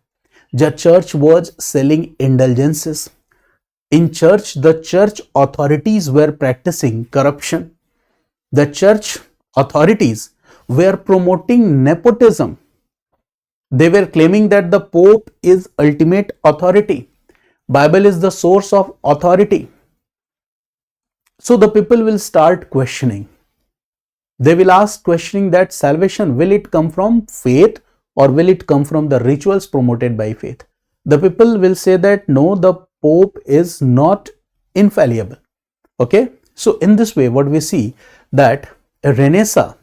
The church was selling indulgences. In church, the church authorities were practicing corruption. The church authorities were promoting nepotism. They were claiming that the Pope is ultimate authority. Bible is the source of authority. So the people will start questioning. They will ask questioning that salvation, will it come from faith or will it come from the rituals promoted by faith? The people will say that no, the Pope is not infallible. Okay, so in this way what we see that Renaissance,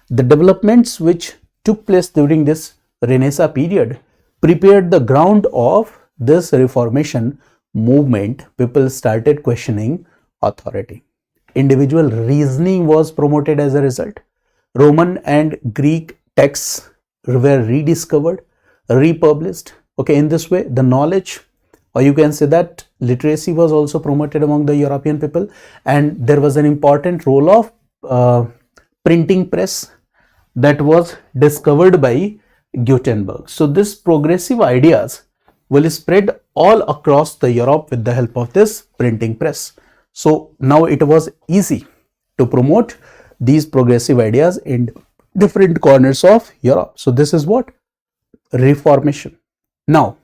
the developments which took place during this Renaissance period prepared the ground of this Reformation movement. People started questioning authority. Individual reasoning was promoted as a result. Roman and Greek texts were rediscovered, republished. Okay, in this way the knowledge, or you can say that literacy, was also promoted among the European people, and there was an important role of printing press that was discovered by Gutenberg. So this progressive ideas will spread all across the Europe with the help of this printing press. So now it was easy to promote these progressive ideas in different corners of Europe. So this is what? Reformation. Now,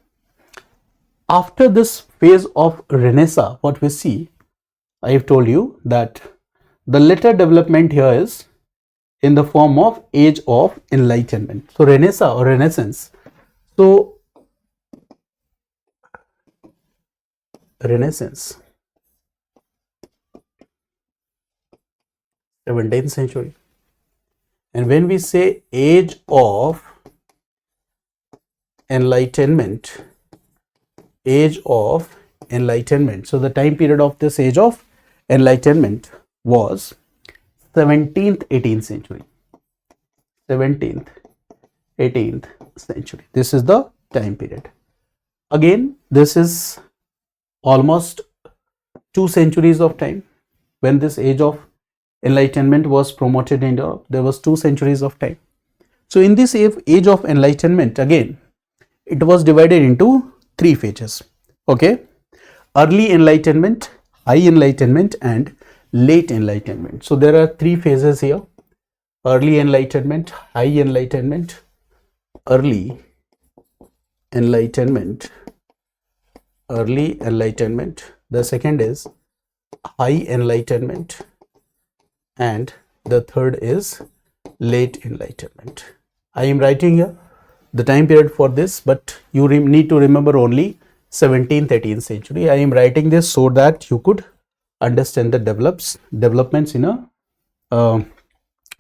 after this phase of Renaissance, what we see, I have told you that the later development here is in the form of Age of Enlightenment. So Renaissance or Renaissance. So Renaissance, 17th century. And when we say Age of Enlightenment, Age of Enlightenment, so the time period of this Age of Enlightenment was 17th, 18th century. 17th, 18th century. This is the time period. Again, this is almost 2 centuries of time. When this Age of Enlightenment was promoted in Europe, there was 2 centuries of time. So in this Age of Enlightenment, again, it was divided into 3 phases. Okay, early enlightenment, high enlightenment, and late enlightenment. So there are 3 phases here: early enlightenment, high enlightenment, early enlightenment, early enlightenment. The second is high enlightenment, and the third is late enlightenment. I am writing here the time period for this, but you need to remember only 17th, 18th century. I am writing this so that you could understand the developments in a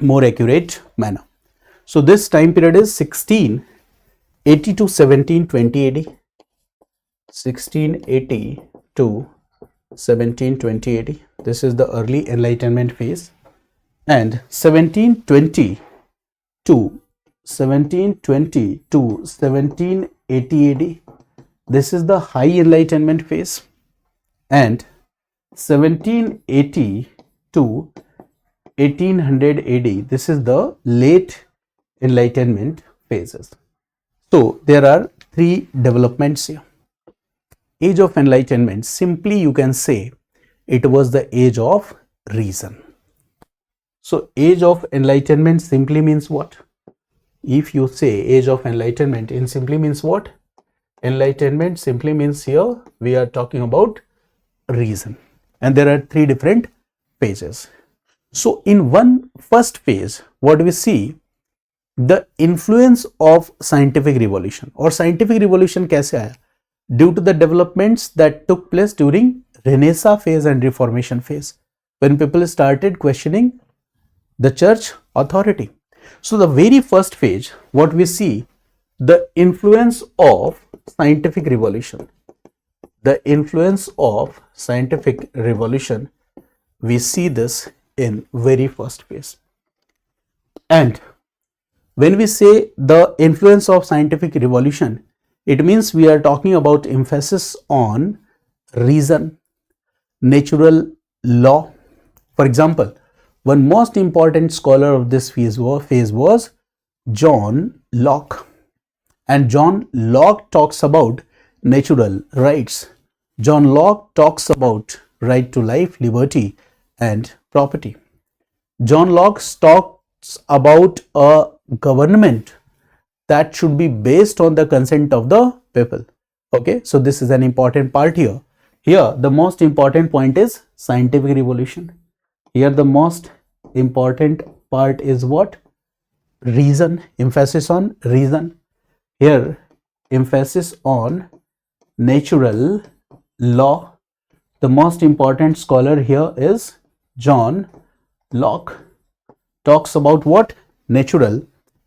more accurate manner. So this time period is 1680 to 1720 AD, 1680 to 1720 AD. This is the early enlightenment phase, and 1720 to 1780 AD, this is the high enlightenment phase, and 1780 to 1800 AD, this is the late Enlightenment phases. So there are three developments here. Age of Enlightenment, simply you can say it was the age of reason. So age of Enlightenment simply means what? If you say age of Enlightenment, it simply means what? Enlightenment simply means here we are talking about reason, and there are three different phases. So in one first phase, what we see, the influence of scientific revolution. और scientific revolution कैसे आया? Due to the developments that took place during Renaissance phase and Reformation phase, when people started questioning the church authority. So the very first phase, what we see, the influence of scientific revolution. The influence of scientific revolution, we see this in very first phase. And when we say the influence of scientific revolution, it means we are talking about emphasis on reason, natural law. For example, one most important scholar of this phase was John Locke. And John Locke talks about natural rights. John Locke talks about right to life, liberty, and property. John Locke talks about a government that should be based on the consent of the people. Okay, so this is an important part here. Here, the most important point is scientific revolution. Here, the most important part is what? Reason, emphasis on reason. Here, emphasis on natural law. The most important scholar here is John Locke. Talks about what? Natural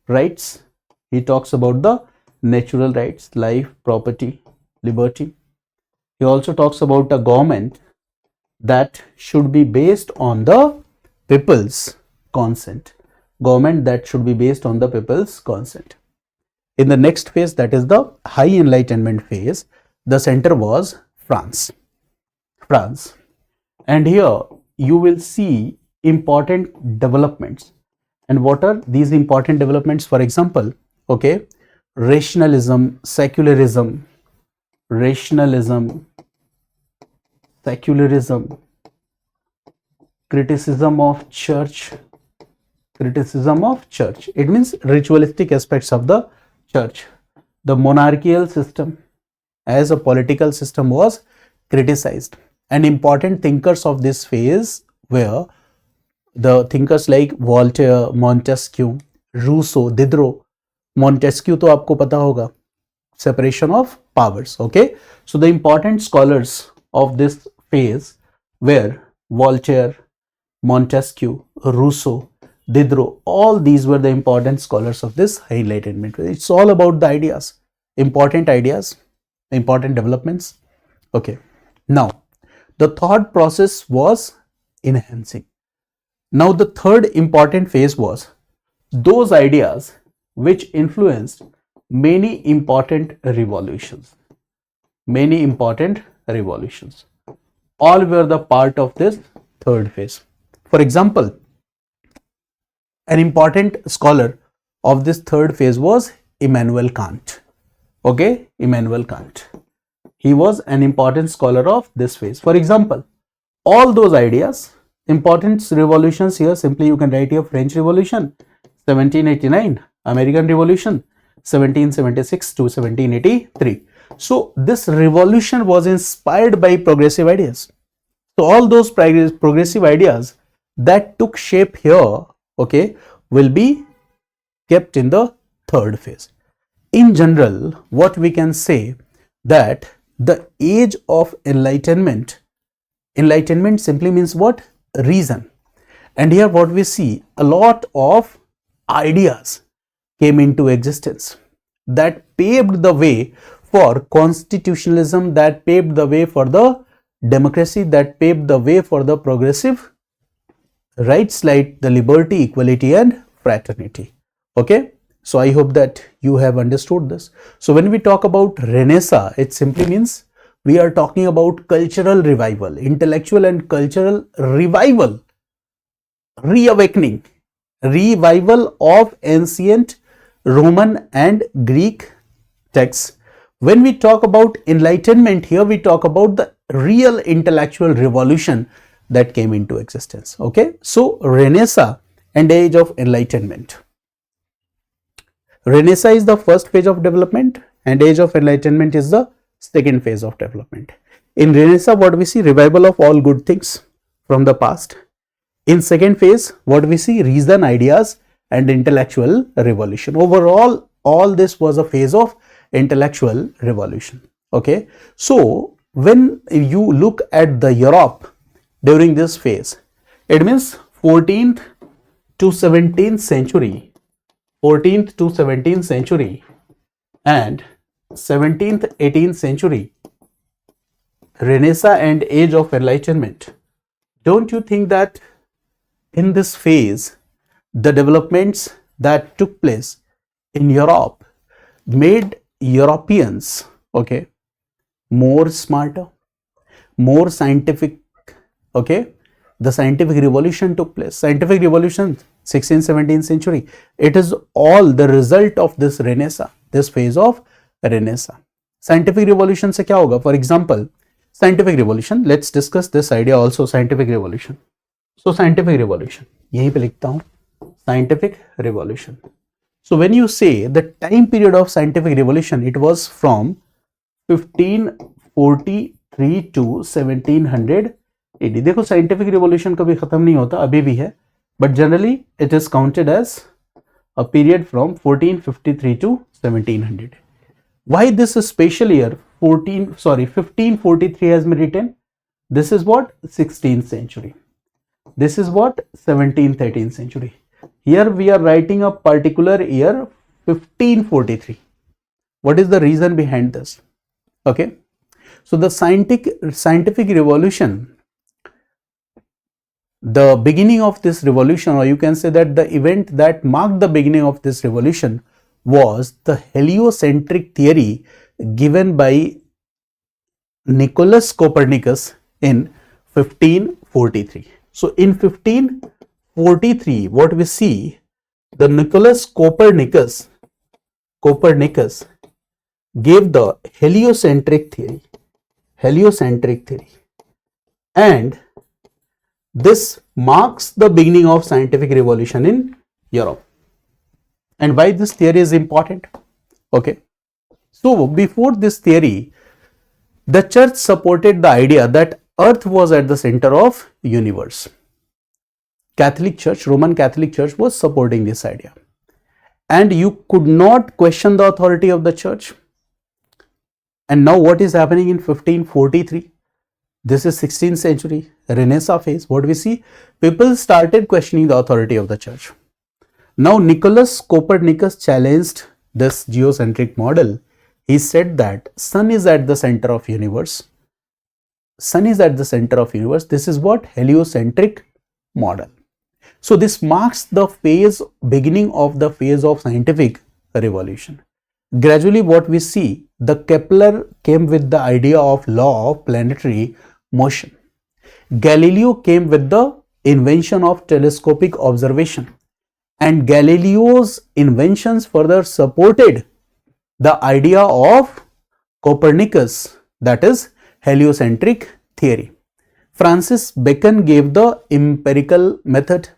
rights. He talks about the natural rights, life, property, liberty. He also talks about a government that should be based on the people's consent. Government that should be based on the people's consent. In the next phase, that is the High Enlightenment phase, the center was France. And here you will see important developments. And what are these important developments? For example, okay, rationalism, secularism, criticism of church. It means ritualistic aspects of the church. The monarchical system as a political system was criticized, and important thinkers of this phase were the thinkers like Voltaire, Montesquieu, Rousseau, Diderot. Montesquieu तो आपको पता होगा, separation of powers. Okay, so the important scholars of this phase were Voltaire, Montesquieu, Rousseau, Diderot. All these were the important scholars of this High Enlightenment. It's all about the ideas, important developments. Okay, now the thought process was enhancing. Now the third important phase was those ideas which influenced many important revolutions. All were the part of this third phase. For example, an important scholar of this third phase was Immanuel Kant. Okay, Immanuel Kant. He was an important scholar of this phase. For example, all those ideas, important revolutions here, simply you can write here French Revolution, 1789, American Revolution, 1776 to 1783. So this revolution was inspired by progressive ideas. So all those progressive ideas that took shape here, okay, will be kept in the third phase. In general, what we can say that the age of enlightenment simply means what? Reason. And here what we see, a lot of ideas came into existence that paved the way for constitutionalism, that paved the way for the democracy, that paved the way for the progressive rights like the liberty, equality and fraternity. Okay, so I hope that you have understood this. So when we talk about Renaissance, it simply means we are talking about cultural revival, intellectual and cultural revival reawakening, revival of ancient Roman and Greek texts. When we talk about enlightenment here, we talk about the real intellectual revolution that came into existence. Okay, so Renaissance and age of enlightenment. Renaissance is the first phase of development and age of enlightenment is the second phase of development. In Renaissance, what we see, revival of all good things from the past. In second phase, what we see, reason, ideas and intellectual revolution. Overall, all this was a phase of intellectual revolution. Okay, so when you look at the Europe during this phase, it means 14th to 17th century, 14th to 17th century and 17th 18th century, Renaissance and age of enlightenment. Don't you think that in this phase the developments that took place in Europe made Europeans, okay, more smarter, more scientific? Okay, the scientific revolution took place. Scientific revolution 16th 17th century, it is all the result of this Renaissance, this phase of Renaissance. Scientific revolution से क्या होगा? For example, scientific revolution, let's discuss this idea also, scientific revolution. So scientific revolution, यहीं पे लिखता हूँ, scientific revolution. So when you say the time period of scientific revolution, it was from 1543 to 1780. देखो scientific revolution कभी खत्म नहीं होता, अभी भी है, but generally it is counted as a period from 1453 to 1700. Why this special year 1543 has been written? This is what? 16th century. This is what? 17th 18th century. Here we are writing a particular year 1543. What is the reason behind this? Okay, so the scientific revolution, the beginning of this revolution, or you can say that the event that marked the beginning of this revolution was the heliocentric theory given by Nicholas Copernicus in 1543. So in 1543, what we see, the Nicholas Copernicus gave the heliocentric theory, and this marks the beginning of scientific revolution in Europe. And why this theory is important? Okay, so before this theory, the church supported the idea that earth was at the center of universe. Catholic Church, Roman Catholic Church was supporting this idea, and you could not question the authority of the church. And now what is happening in 1543? This is 16th century, Renaissance phase. What we see? People started questioning the authority of the church. Now Nicholas Copernicus challenged this geocentric model. He said that sun is at the center of universe. Sun is at the center of universe. This is what? Heliocentric model. So this marks the beginning of the phase of scientific revolution. Gradually what we see, the Kepler came with the idea of law of planetary motion. Galileo came with the invention of telescopic observation, and Galileo's inventions further supported the idea of Copernicus, that is heliocentric theory. Francis Bacon gave the empirical method.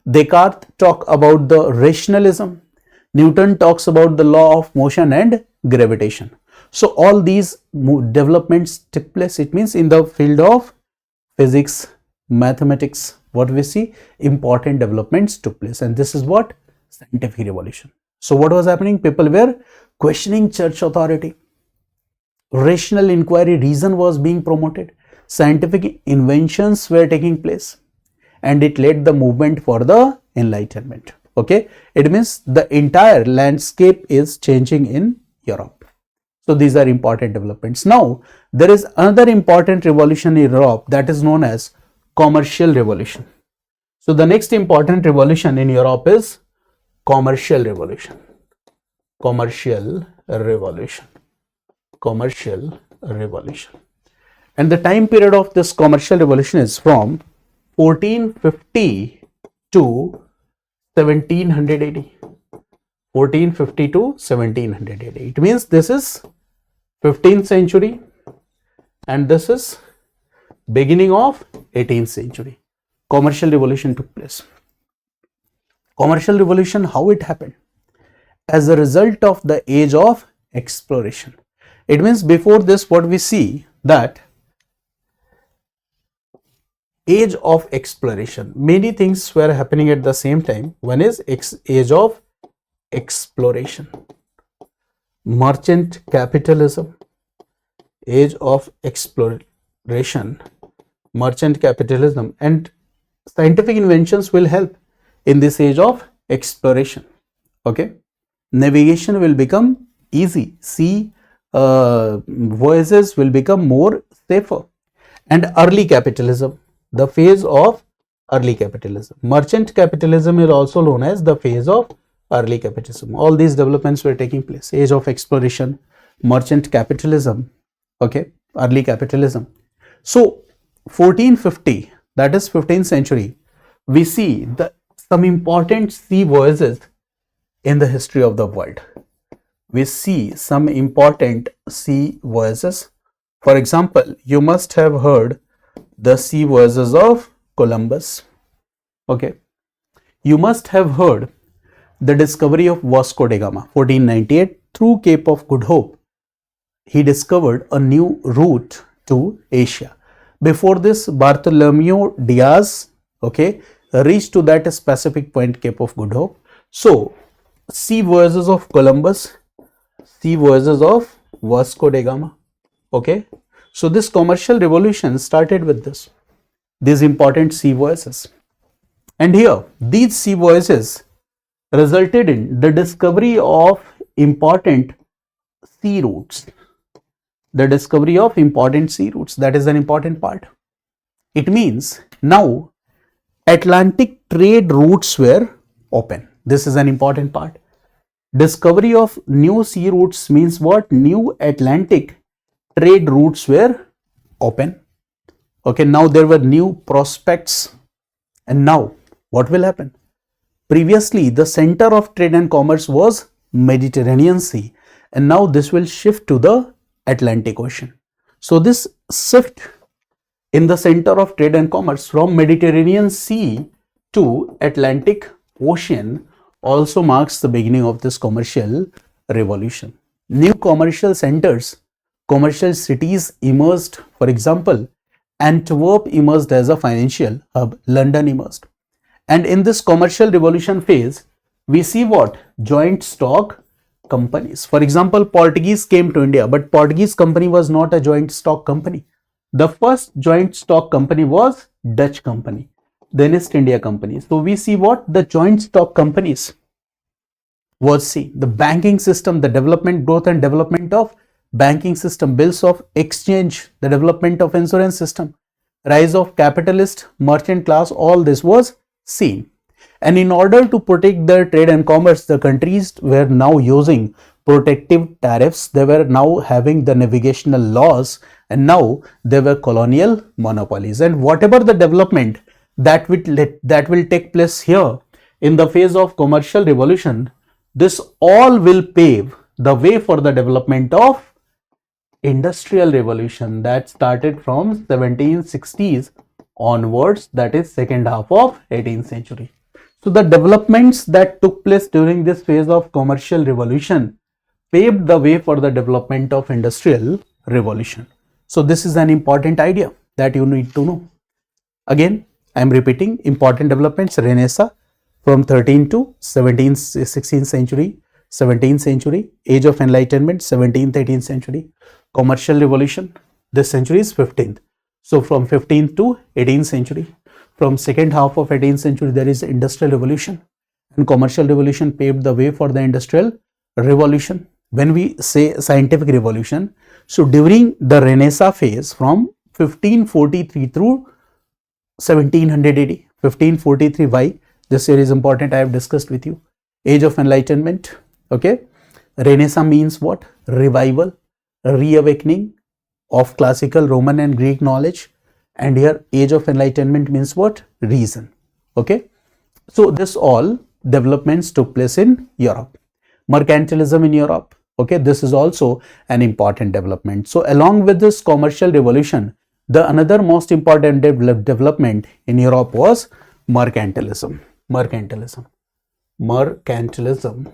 Descartes talked about the rationalism. Newton talks about the law of motion and gravitation. So all these developments took place. It means in the field of physics, mathematics, what we see, important developments took place, and this is what? Scientific revolution. So what was happening? People were questioning church authority. Rational inquiry, reason was being promoted. Scientific inventions were taking place, and it led the movement for the enlightenment. Okay, it means the entire landscape is changing in Europe. So these are important developments. Now there is another important revolution in Europe that is known as commercial revolution. So the next important revolution in Europe is commercial revolution. Commercial revolution. Commercial revolution. And the time period of this commercial revolution is from 1450 to 1700 AD. 1450 to 1700 AD. It means this is 15th century and this is beginning of 18th century. Commercial revolution took place. Commercial revolution, how it happened? As a result of the age of exploration. It means before this, what we see that age of exploration, many things were happening at the same time. One is age of exploration, merchant capitalism, age of exploration, merchant capitalism, and scientific inventions will help in this age of exploration. Okay, navigation will become easy, sea voyages will become more safer, and early capitalism, the phase of early capitalism. Merchant capitalism is also known as the phase of early capitalism. All these developments were taking place. Age of exploration, merchant capitalism, okay, early capitalism. So 1450, that is 15th century, we see some important sea voyages in the history of the world. We see some important sea voyages. For example, you must have heard the sea voyages of Columbus. Okay, you must have heard the discovery of Vasco da Gama, 1498, through Cape of Good Hope. He discovered a new route to Asia. Before this, Bartholomew Diaz, okay, reached to that specific point, Cape of Good Hope. So, sea voyages of Columbus, sea voyages of Vasco da Gama, okay. So, this commercial revolution started with these important sea voyages. And here, these sea voyages resulted in the discovery of important sea routes. The discovery of important sea routes, that is an important part. It means now Atlantic trade routes were open. This is an important part. Discovery of new sea routes means what? New Atlantic trade routes were open. Okay, now there were new prospects. And now what will happen? Previously, the center of trade and commerce was Mediterranean Sea, and now this will shift to the Atlantic Ocean. So, this shift in the center of trade and commerce from Mediterranean Sea to Atlantic Ocean also marks the beginning of this commercial revolution. New commercial centers, commercial cities emerged. For example, Antwerp emerged as a financial hub, London emerged. And in this commercial revolution phase, we see what? Joint stock companies. For example, Portuguese came to India, but Portuguese company was not a joint stock company. The first joint stock company was Dutch company, then East India company. So we see what? The joint stock companies was seen. The banking system, the development, growth and development of banking system, bills of exchange, the development of insurance system, rise of capitalist, merchant class, all this was seen. And in order to protect their trade and commerce, the countries were now using protective tariffs. They were now having the navigational laws, and now they were colonial monopolies. And whatever the development that will take place here in the phase of commercial revolution, this all will pave the way for the development of industrial revolution that started from 1760s onwards, that is second half of 18th century. So the developments that took place during this phase of commercial revolution paved the way for the development of industrial revolution. So this is an important idea that you need to know. Again, I am repeating important developments: Renaissance from 13th to 17th, 16th century, 17th century, Age of Enlightenment, 17th, 18th century, commercial revolution, this century is 15th. So from 15th to 18th century, from second half of 18th century, there is industrial revolution, and commercial revolution paved the way for the industrial revolution. When we say scientific revolution, so during the Renaissance phase from 1543 through 1700 AD, 1543, why? This here is important, I have discussed with you. Age of Enlightenment, okay. Renaissance means what? Revival, reawakening of classical Roman and Greek knowledge. And here Age of Enlightenment means what? Reason, okay. So this all developments took place in Europe. Mercantilism in Europe. Okay, this is also an important development. So along with this commercial revolution, the another most important development in Europe was mercantilism. Mercantilism. Mercantilism.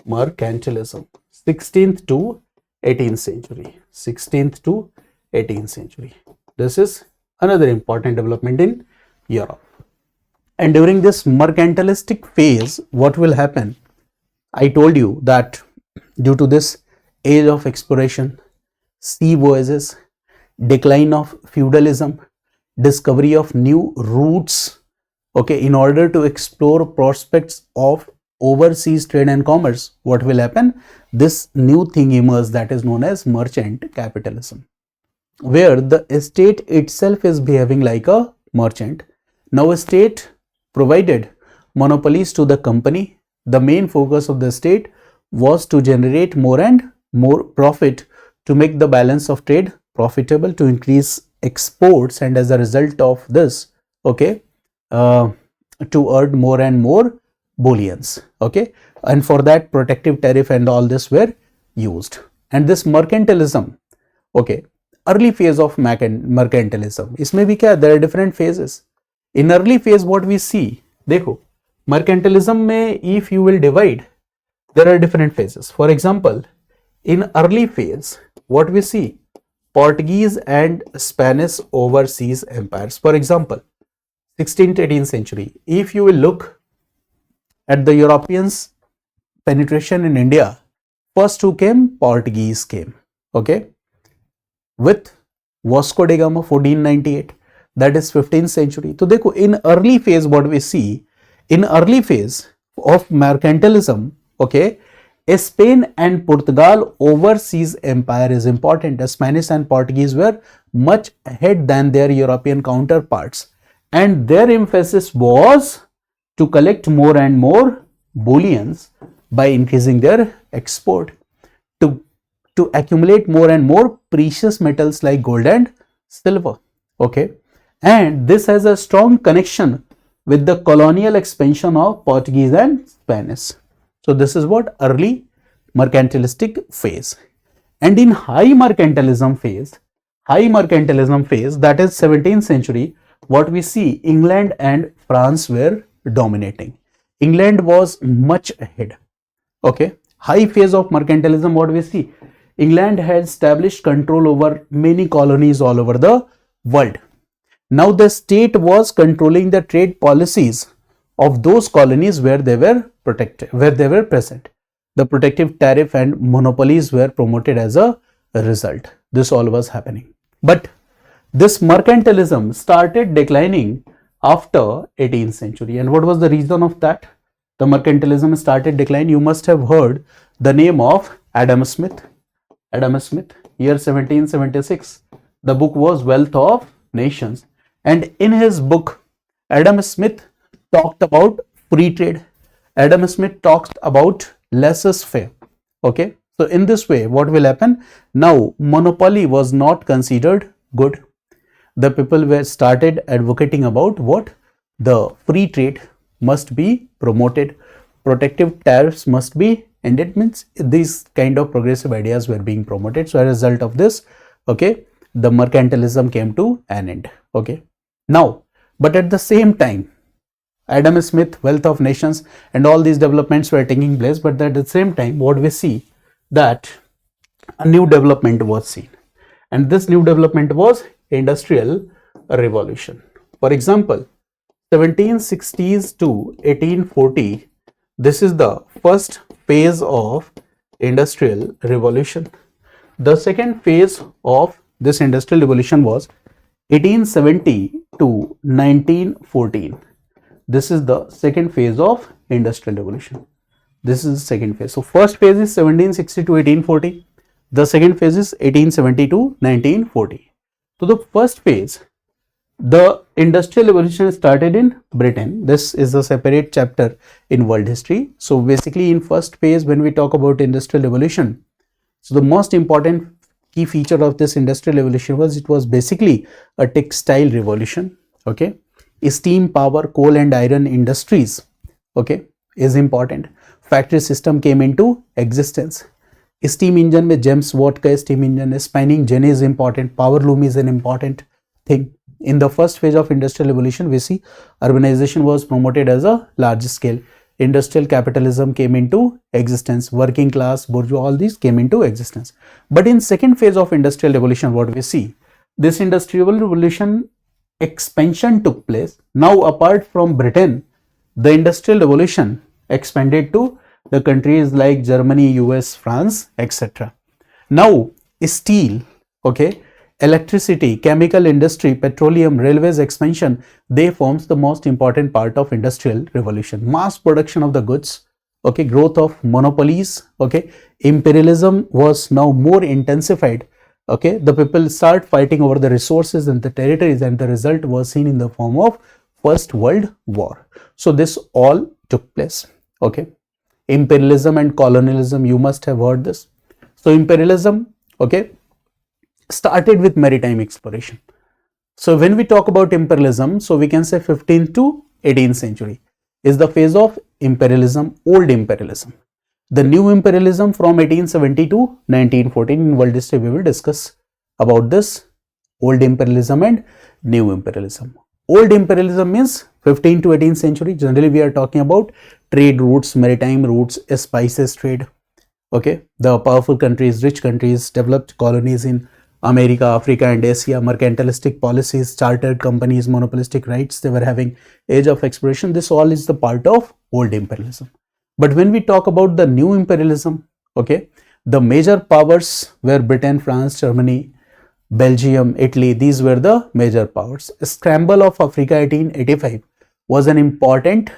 Mercantilism. 16th to 18th century. 16th to 18th century. This is another important development in Europe. And during this mercantilistic phase, what will happen? I told you that due to this age of exploration, sea voyages, decline of feudalism, discovery of new routes, okay, in order to explore prospects of overseas trade and commerce, what will happen? This new thing emerged that is known as merchant capitalism, where the state itself is behaving like a merchant. Now a state provided monopolies to the company. The main focus of the state was to generate more and more profit, to make the balance of trade profitable, to increase exports, and as a result of this, okay, to earn more and more bullions, okay, and for that protective tariff and all this were used. And this mercantilism, okay, early phase of mercantilism, इसमें भी क्या, there are different phases. In early phase what we see, देखो mercantilism में if you will divide, there are different phases. For example, in early phase what we see, Portuguese and Spanish overseas empires. For example, 16th 18th century, if you will look at the Europeans penetration in India, first who came? Portuguese came, okay, with Vasco da Gama 1498, that is 15th century. So देखो, in early phase what we see, in early phase of mercantilism, okay, Spain and Portugal overseas empire is important. The Spanish and Portuguese were much ahead than their European counterparts, and their emphasis was to collect more and more bullions by increasing their export, to accumulate more and more precious metals like gold and silver, okay. And this has a strong connection with the colonial expansion of Portuguese and Spanish. So this is what early mercantilistic phase. And in high mercantilism phase, that is 17th century, what we see, England and France were dominating. England was much ahead, okay. High phase of mercantilism, what we see, England had established control over many colonies all over the world. Now the state was controlling the trade policies of those colonies where they were protected, where they were present. The protective tariff and monopolies were promoted as a result. This all was happening. But this mercantilism started declining after 18th century. And what was the reason of that? The mercantilism started decline. You must have heard the name of Adam Smith. Adam Smith, year 1776. The book was Wealth of Nations. And in his book, Adam Smith talked about free trade. Adam Smith talked about laissez-faire, okay. So in this way, what will happen? Now, monopoly was not considered good. The people were started advocating about what? The free trade must be promoted. Protective tariffs must be ended, means these kind of progressive ideas were being promoted. So as a result of this, okay, the mercantilism came to an end, okay. Now, but at the same time, Adam Smith, Wealth of Nations, and all these developments were taking place, but at the same time, what we see, that a new development was seen, and this new development was Industrial Revolution. For example, 1760s to 1840, this is the first phase of Industrial Revolution. The second phase of this Industrial Revolution was 1870 to 1914. This is the second phase of Industrial Revolution. This is the second phase. So first phase is 1760 to 1840. The second phase is 1870 to 1940. So the first phase, the Industrial Revolution started in Britain. This is a separate chapter in world history. So basically in first phase, when we talk about Industrial Revolution, so the most important key feature of this Industrial Revolution was, it was basically a textile revolution, okay. Steam power, coal and iron industries, okay, is important. Factory system came into existence. Steam engine में James Watt का steam engine है. Spinning jenny is important. Power loom is an important thing. In the first phase of industrial revolution, we see urbanization was promoted as a large scale. Industrial capitalism came into existence. Working class, bourgeois, all these came into existence. But in second phase of industrial revolution, what we see, this industrial revolution expansion took place. Now, apart from Britain, the industrial revolution expanded to the countries like Germany, US, France, etc. Now, steel, okay, electricity, chemical industry, petroleum, railways expansion, they forms the most important part of industrial revolution. Mass production of the goods, okay, growth of monopolies, okay, imperialism was now more intensified. Okay, the people start fighting over the resources and the territories, and the result was seen in the form of First World War. So this all took place. Okay, imperialism and colonialism, you must have heard this. So imperialism, okay, started with maritime exploration. So when we talk about imperialism, so we can say 15th to 18th century is the phase of imperialism, old imperialism. The new imperialism from 1870 to 1914, in world history we will discuss about this old imperialism and new imperialism. Old imperialism means 15th to 18th century. Generally we are talking about trade routes, maritime routes, spices trade. Okay, the powerful countries, rich countries developed colonies in America, Africa and Asia. Mercantilistic policies, chartered companies, monopolistic rights they were having, age of exploration. This all is the part of old imperialism. But when we talk about the new imperialism, okay, the major powers were Britain, France, Germany, Belgium, Italy. These were the major powers. Scramble of Africa 1885 was an important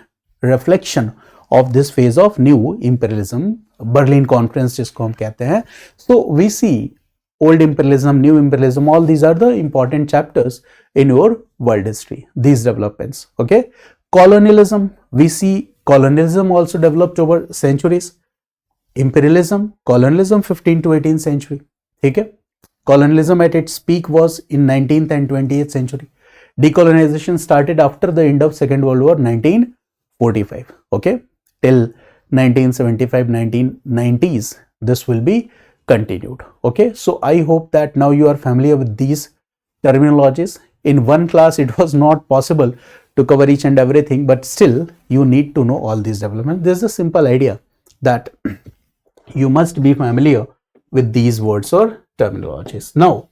reflection of this phase of new imperialism. Berlin Conference जिसको हम कहते हैं. So we see old imperialism, new imperialism, all these are the important chapters in your world history, these developments. Okay, colonialism, we see colonialism also developed over centuries. Imperialism, colonialism 15th to 18th century. Okay, colonialism at its peak was in 19th and 20th century. Decolonization started after the end of Second World War 1945. Okay, till 1975, 1990s, this will be continued. Okay, so I hope that now you are familiar with these terminologies. In one class it was not possible to cover each and everything, but still you need to know all these developments. There's a simple idea that you must be familiar with these words or terminologies. Now,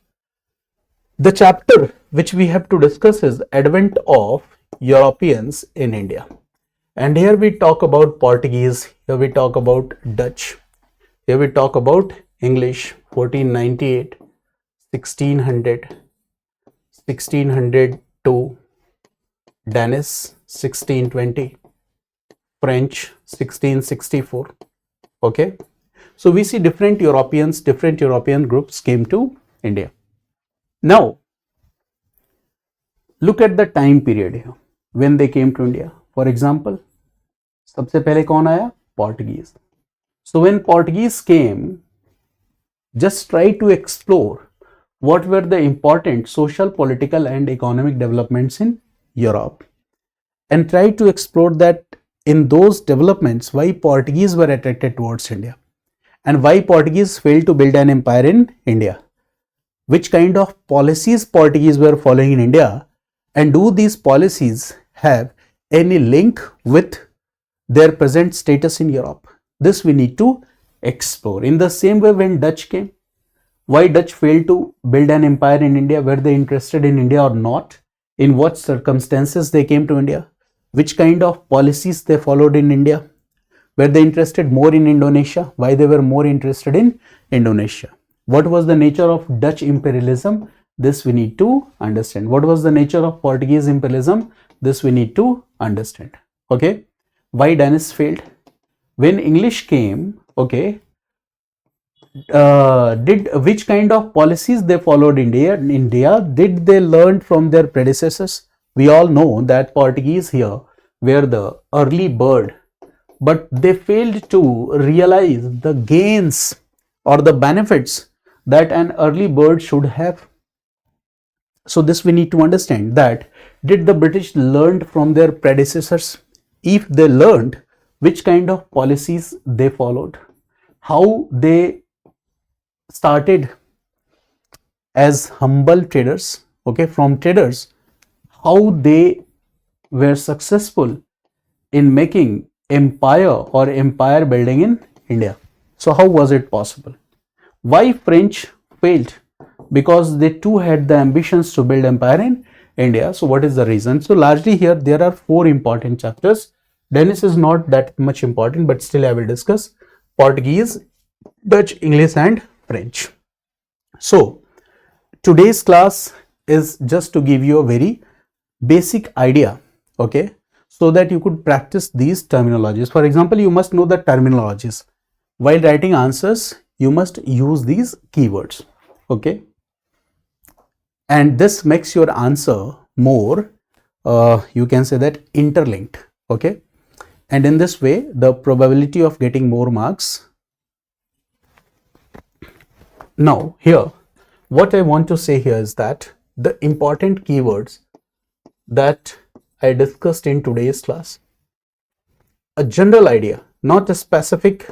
the chapter which we have to discuss is Advent of Europeans in India. And here we talk about Portuguese, here we talk about Dutch, here we talk about English, 1498, 1600, 1602, Danish, 1620, French, 1664. Okay, so we see different Europeans, different European groups came to India. Now, look at the time period here when they came to India. For example, सबसे पहले कौन आया? Portuguese. So when Portuguese came, just try to explore what were the important social, political and economic developments in Europe, and try to explore that in those developments why Portuguese were attracted towards India and why Portuguese failed to build an empire in India, which kind of policies Portuguese were following in India, and do these policies have any link with their present status in Europe. This we need to explore. In the same way, when Dutch came, why Dutch failed to build an empire in India? Were they interested in India or not? In what circumstances they came to India? Which kind of policies they followed in India? Were they interested more in Indonesia? Why they were more interested in Indonesia? What was the nature of Dutch imperialism? This we need to understand. What was the nature of Portuguese imperialism? This we need to understand. Okay, why Danish failed? When English came, okay, which kind of policies they followed in India? Did they learn from their predecessors? We all know that Portuguese here were the early bird, but they failed to realize the gains or the benefits that an early bird should have. So this we need to understand, that did the British learned from their predecessors? If they learned, which kind of policies they followed, how they started as humble traders, okay, from traders, how they were successful in making empire or empire building in India. So how was it possible? Why French failed? Because they too had the ambitions to build empire in India. So what is the reason? So largely here there are four important chapters. Dennis is not that much important, but still I will discuss Portuguese, Dutch, English and French. So today's class is just to give you a very basic idea, okay, so that you could practice these terminologies. For example, you must know the terminologies. While writing answers, you must use these keywords, okay, and this makes your answer more, you can say that, interlinked, okay, and in this way the probability of getting more marks. Now here what I want to say here is that the important keywords that I discussed in today's class, a general idea, not a specific,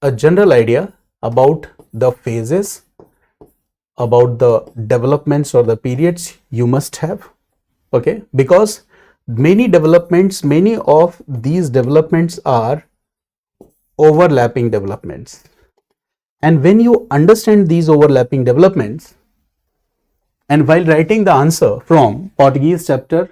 a general idea about the phases, about the developments or the periods you must have, okay, because many developments, many of these developments are overlapping developments, and when you understand these overlapping developments, and while writing the answer from Portuguese chapter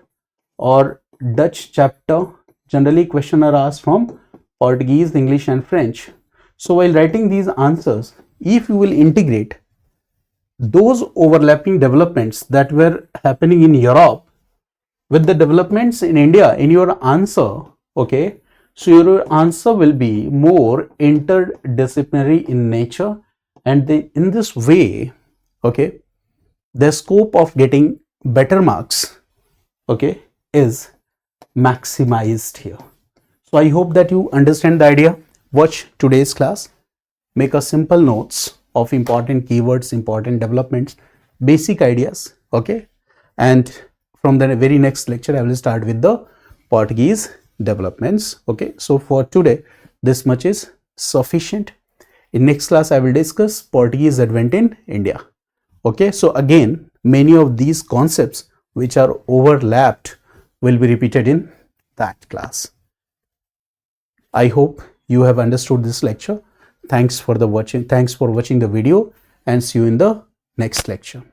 or Dutch chapter, generally questions are asked from Portuguese, English and French. So while writing these answers, if you will integrate those overlapping developments that were happening in Europe with the developments in India in your answer, okay, so your answer will be more interdisciplinary in nature, and in this way, okay, the scope of getting better marks, okay, is maximized here. So I hope that you understand the idea. Watch today's class, make a simple notes of important keywords, important developments, basic ideas, okay, and from the very next lecture I will start with the Portuguese developments, okay. So for today this much is sufficient. In next class I will discuss Portuguese advent in India, okay. So again, many of these concepts which are overlapped will be repeated in that class. I hope you have understood this lecture. Thanks for watching the video, and see you in the next lecture.